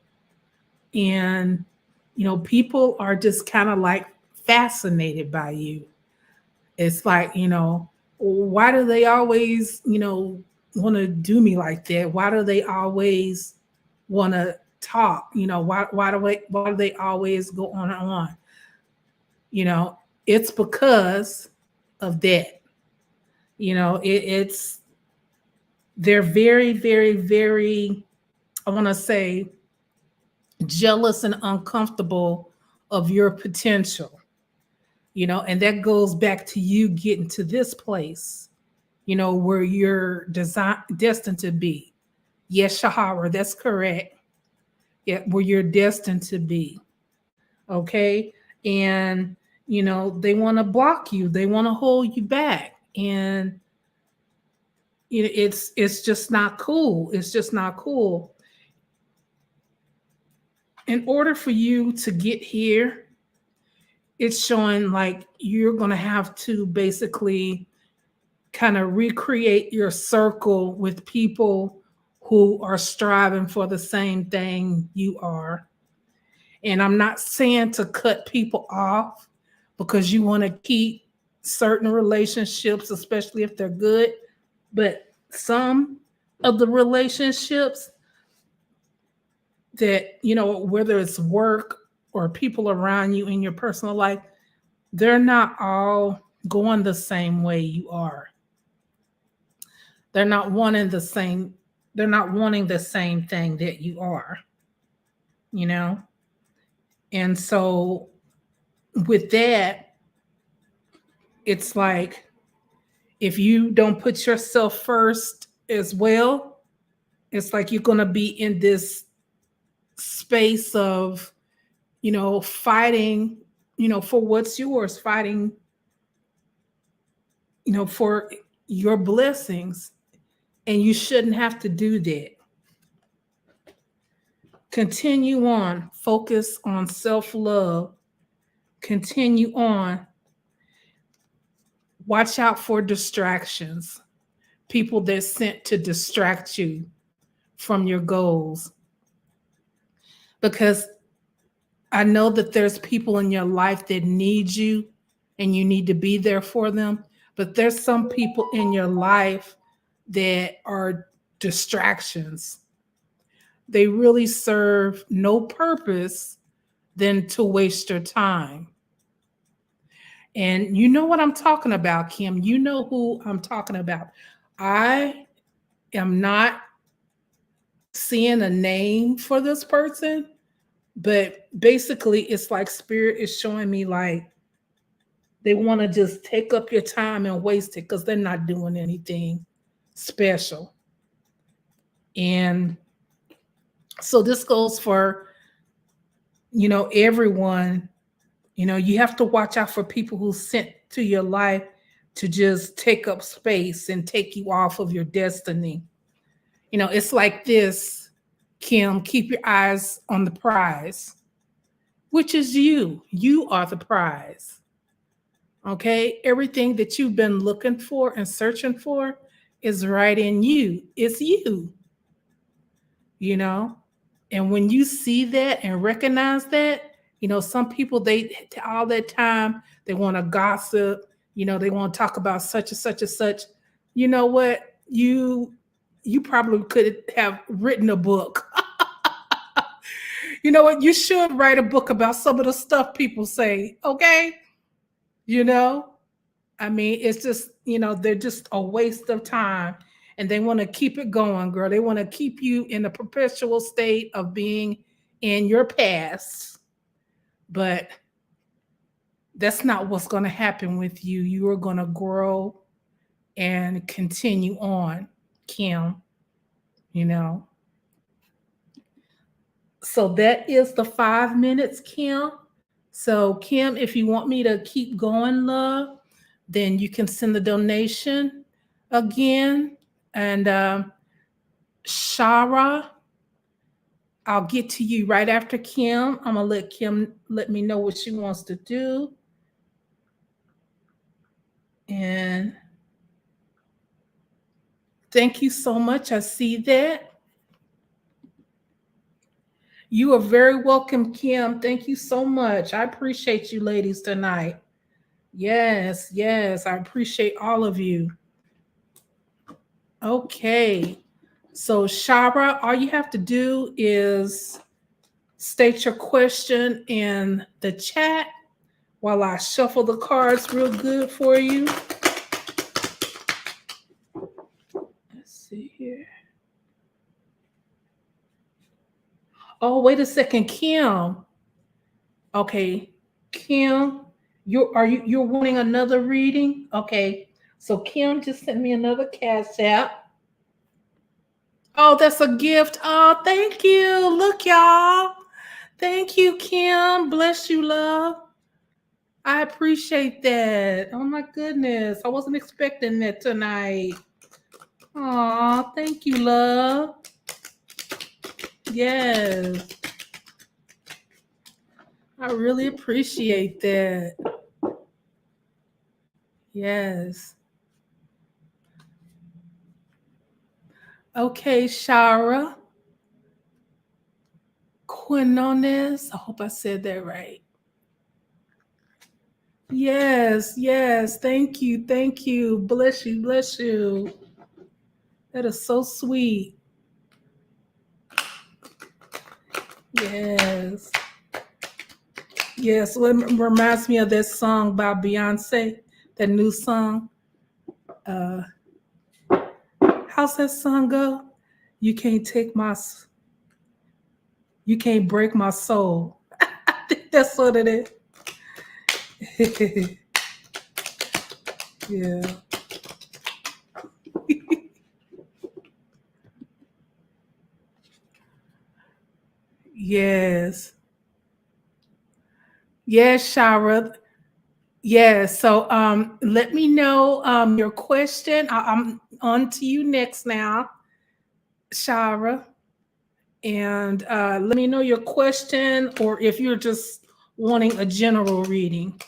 and people are just kind of like fascinated by you. It's like, why do they always, want to do me like that? Why do they always want to talk? Why do they always go on and on? You know, it's because of that. It's they're very, very, very, I want to say, jealous and uncomfortable of your potential. And that goes back to you getting to this place, where you're destined to be. Yes, Shahara, that's correct. Yeah, where you're destined to be. Okay. And, they want to block you, they want to hold you back. And it's just not cool. It's just not cool. In order for you to get here, it's showing like you're going to have to basically kind of recreate your circle with people who are striving for the same thing you are. And I'm not saying to cut people off because you want to keep certain relationships, especially if they're good. But some of the relationships that, whether it's work or people around you in your personal life, they're not all going the same way you are. They're not wanting the same, they're not wanting the same thing that you are, you know? And so with that, it's like if you don't put yourself first as well, it's like you're going to be in this space of, fighting, for what's yours, fighting, for your blessings. And you shouldn't have to do that. Continue on, focus on self love, continue on. Watch out for distractions, people that sent to distract you from your goals. Because I know that there's people in your life that need you and you need to be there for them. But there's some people in your life that are distractions. They really serve no purpose than to waste your time. And you know what I'm talking about, Kim. You know who I'm talking about. I am not seeing a name for this person, but basically it's like spirit is showing me like they want to just take up your time and waste it because they're not doing anything special. And so this goes for, everyone. You have to watch out for people who sent to your life to just take up space and take you off of your destiny. It's like this, Kim, keep your eyes on the prize, which is you. You are the prize. Okay? Everything that you've been looking for and searching for is right in you. It's you, you know? And when you see that and recognize that, some people, they all that time, they want to gossip, they want to talk about such and such and such. You know what? You probably could have written a book. You know what? You should write a book about some of the stuff people say, okay? You know? I mean, it's just, they're just a waste of time. And they want to keep it going, girl. They want to keep you in a perpetual state of being in your past. But that's not what's going to happen with you. You are going to grow and continue on, Kim, you know. So that is the 5 minutes, Kim. So, Kim, if you want me to keep going, love, then you can send the donation again. And Shara, I'll get to you right after Kim. I'm going to let Kim let me know what she wants to do. And thank you so much. I see that. You are very welcome, Kim. Thank you so much. I appreciate you ladies tonight. Yes, yes, I appreciate all of you. Okay. So, Shara, all you have to do is state your question in the chat while I shuffle the cards real good for you. Let's see here. Oh, wait a second, Kim. Okay, Kim, you're wanting another reading? Okay, so Kim just sent me another cash app. Oh, that's a gift. Oh, thank you. Look, y'all. Thank you, Kim. Bless you, love. I appreciate that. Oh my goodness. I wasn't expecting that tonight. Oh, thank you, love. Yes. I really appreciate that. Yes. Okay, Shara. Quinones. I hope I said that right. Yes, yes. Thank you. Thank you. Bless you. Bless you. That is so sweet. Yes. Yes. Well, it reminds me of that song by Beyonce, that new song. How's that song go? You can't take my, you can't break my soul. I think that's what it is. Yeah. Yes. Yes, Shara. Yes. So let me know your question. I'm on to you next now, Shara. And let me know your question or if you're just wanting a general reading.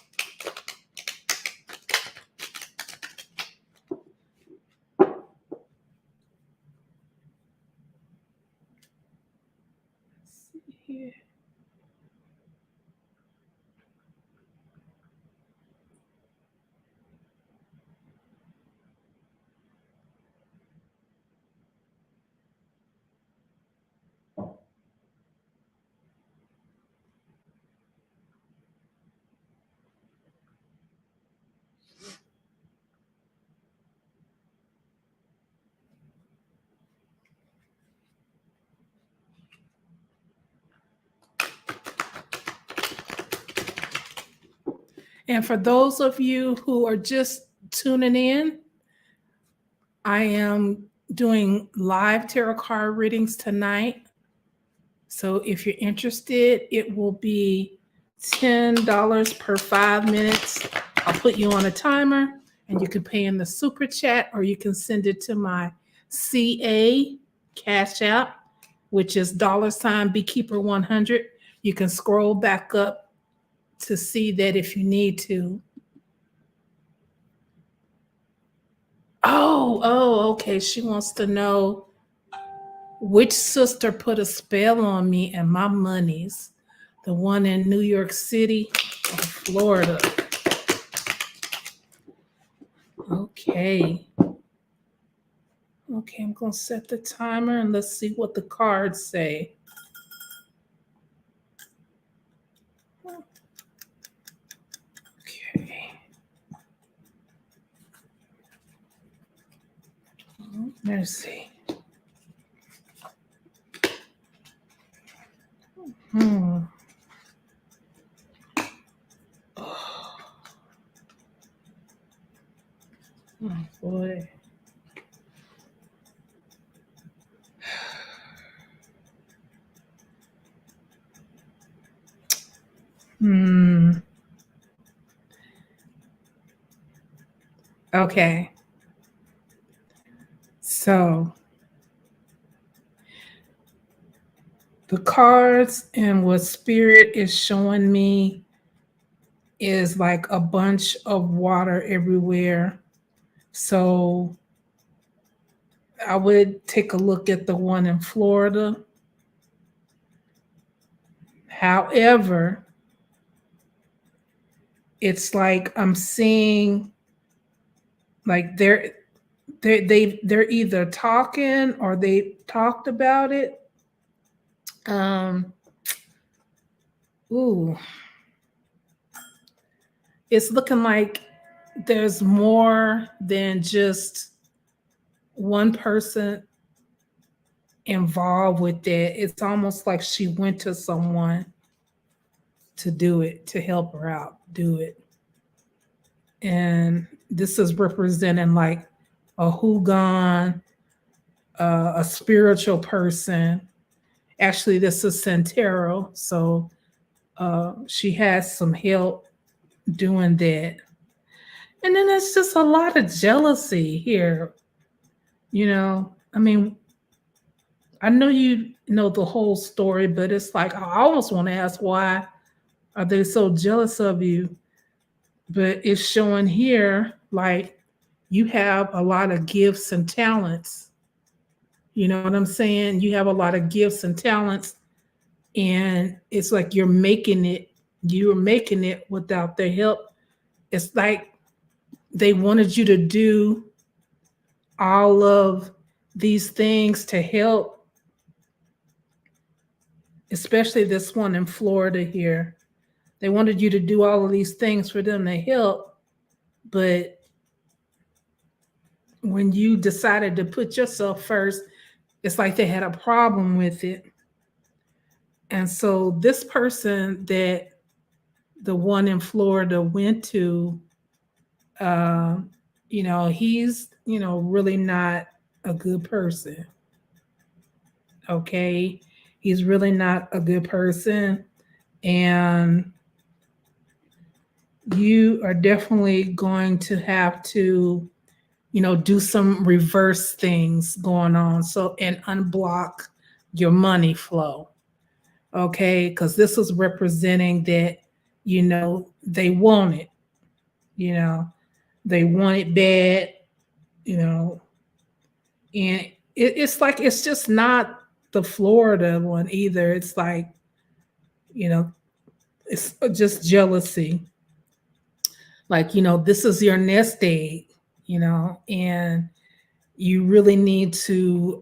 Let's see here. And for those of you who are just tuning in, I am doing live tarot card readings tonight. So if you're interested, it will be $10 per 5 minutes. I'll put you on a timer and you can pay in the super chat or you can send it to my CA Cash App, which is $beekeeper100. You can scroll back up to see that if you need to. Oh, okay. She wants to know which sister put a spell on me and my monies. The one in New York City or Florida. Okay. Okay, I'm going to set the timer and let's see what the cards say. Okay. Let's see. Oh boy. Okay. So the cards and what spirit is showing me is like a bunch of water everywhere. So I would take a look at the one in Florida. However, it's like I'm seeing like they're either talking or they talked about it. Um, ooh, it's looking like there's more than just one person involved with that. It's almost like she went to someone to do it, to help her out, do it. And this is representing like a Hugon, a spiritual person. Actually, this is Santero. So she has some help doing that. And then it's just a lot of jealousy here. I mean, I know you know the whole story, but it's like I almost want to ask, why are they so jealous of you? But it's showing here like you have a lot of gifts and talents. You know what I'm saying? You have a lot of gifts and talents, and it's like you're making it without their help. It's like they wanted you to do all of these things to help, especially this one in Florida here. They wanted you to do all of these things for them to help, but when you decided to put yourself first, it's like they had a problem with it. And so this person that the one in Florida went to, uh, he's, really not a good person. Okay. He's really not a good person. And you are definitely going to have to, do some reverse things going on. So, and unblock your money flow. Okay. Because this is representing that, they want it, you know, they want it bad, you know, and it's like, it's just not the Florida one either. It's like, you know, it's just jealousy. Like, this is your nest egg, and you really need to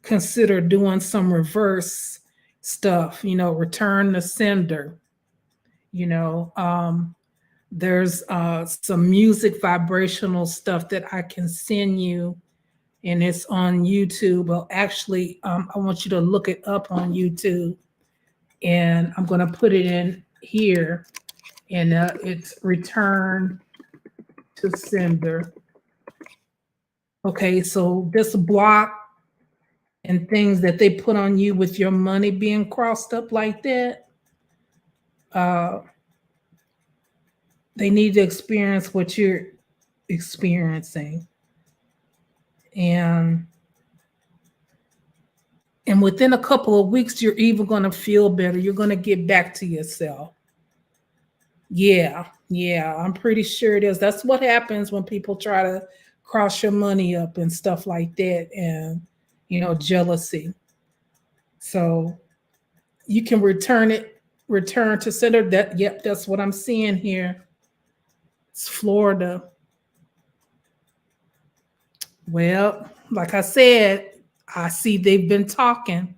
consider doing some reverse stuff, return the sender, you know. There's some music vibrational stuff that I can send you, and it's on YouTube. Well, actually, I want you to look it up on YouTube, and I'm going to put it in here, and it's return to sender. Okay, so this block and things that they put on you with your money being crossed up like that, uh, they need to experience what you're experiencing. And within a couple of weeks, you're even going to feel better. You're going to get back to yourself. Yeah, I'm pretty sure it is. That's what happens when people try to cross your money up and stuff like that, and jealousy. So you can return to center. That, yep, that's what I'm seeing here. It's Florida. Well, like I said, I see they've been talking.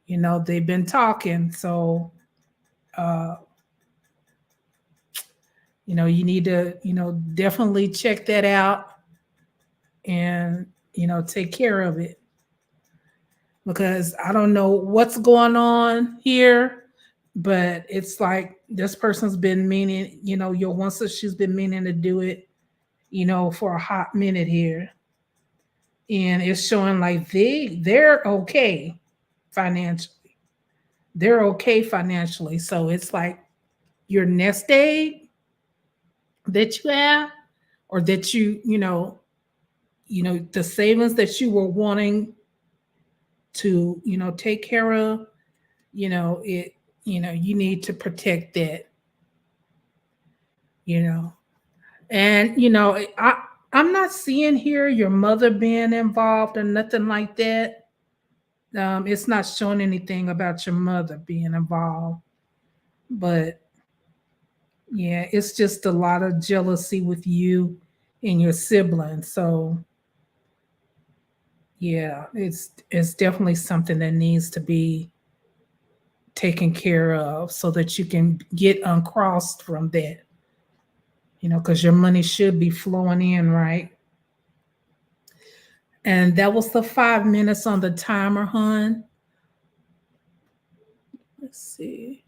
They've been talking. So uh you need to, definitely check that out, and, take care of it, because I don't know what's going on here, but it's like this person's been meaning, your one sister, she's been meaning to do it, for a hot minute here. And it's showing like they're okay financially. They're okay financially. So it's like your nest egg that you have, or that the savings that you were wanting to take care of, you need to protect that. you know. And I'm not seeing here your mother being involved or nothing like that. It's not showing anything about your mother being involved, but yeah, it's just a lot of jealousy with you and your siblings. So yeah, it's definitely something that needs to be taken care of so that you can get uncrossed from that. Because your money should be flowing in, right? And that was the 5 minutes on the timer, hun. Let's see.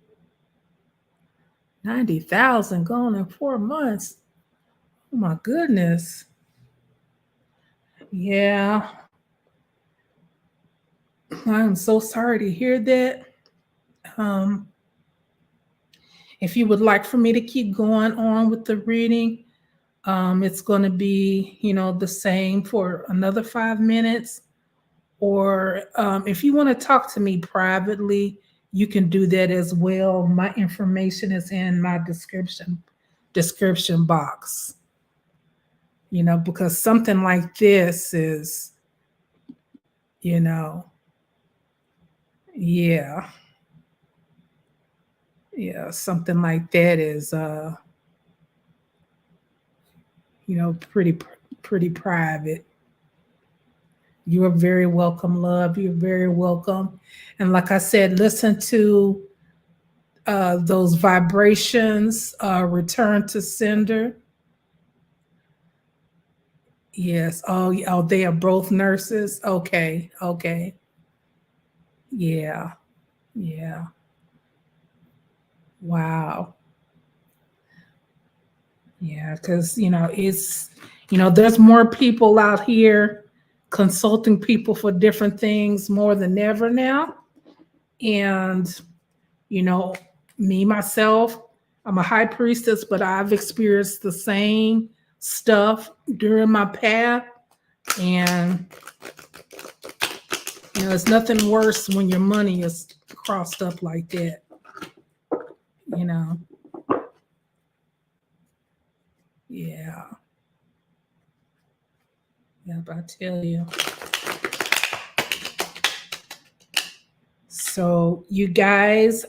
90,000 gone in 4 months. Oh my goodness. Yeah. I'm so sorry to hear that. Um, if you would like for me to keep going on with the reading, it's going to be, the same for another 5 minutes. Or if you want to talk to me privately, you can do that as well. My information is in my description box. Because something like this is, you know, yeah, yeah, something like that is, pretty private. You are very welcome, love. You're very welcome. And like I said, listen to those vibrations, return to sender. Yes. Oh, they are both nurses. Okay. Okay. Yeah. Yeah. Wow. Yeah. Because, there's more people out here consulting people for different things more than ever now. And, you know, me, myself, I'm a high priestess, but I've experienced the same stuff during my path. And it's nothing worse when your money is crossed up like that. You know, yeah, yeah. I tell you. So, you guys,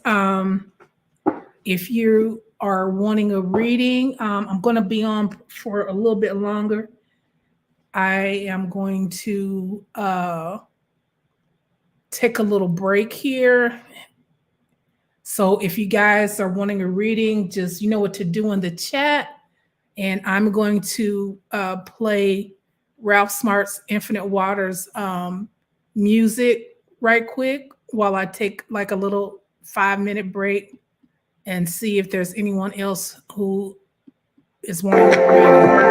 if you are wanting a reading, I'm going to be on for a little bit longer. I am going to take a little break here. So if you guys are wanting a reading, just you know what to do in the chat. And I'm going to play Ralph Smart's Infinite Waters music right quick while I take like a little 5 minute break and see if there's anyone else who is wanting a reading.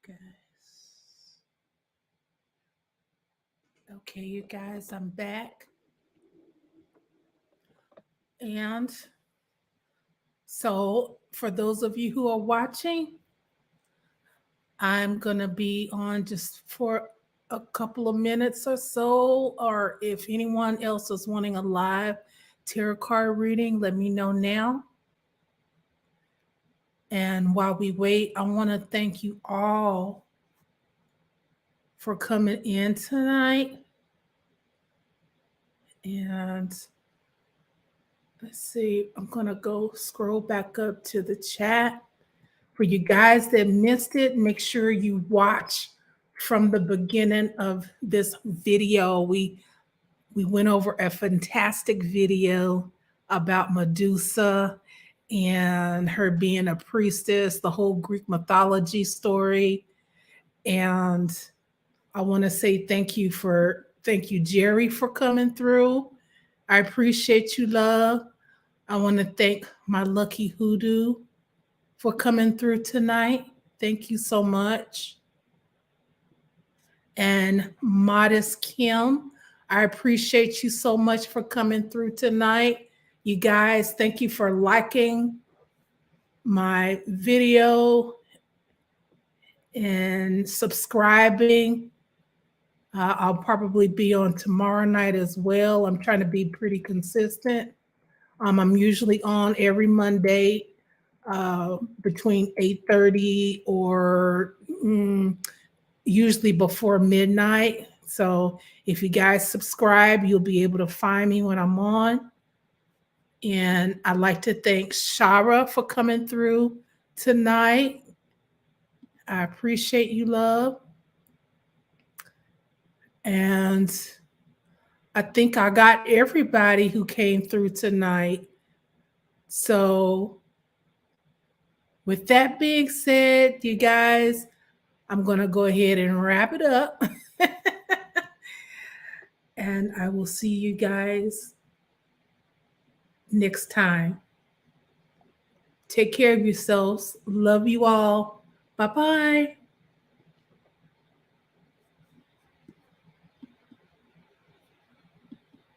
guys. Okay, you guys, I'm back. And so, for those of you who are watching, I'm going to be on just for a couple of minutes or so. Or if anyone else is wanting a live tarot card reading, let me know now. And while we wait, I want to thank you all for coming in tonight. And let's see, I'm going to go scroll back up to the chat. For you guys that missed it, make sure you watch from the beginning of this video. We went over a fantastic video about Medusa and her being a priestess, the whole Greek mythology story. And I want to say thank you, Jerry, for coming through. I appreciate you, love. I want to thank my lucky hoodoo for coming through tonight. Thank you so much. And Modest Kim, I appreciate you so much for coming through tonight. You guys, thank you for liking my video and subscribing. I'll probably be on tomorrow night as well. I'm trying to be pretty consistent. I'm usually on every Monday between 8:30 or usually before midnight. So if you guys subscribe, you'll be able to find me when I'm on. And I'd like to thank Shara for coming through tonight. I appreciate you, love. And I think I got everybody who came through tonight. So with that being said, you guys, I'm going to go ahead and wrap it up. And I will see you guys next time. Take care of yourselves. Love you all. Bye-bye.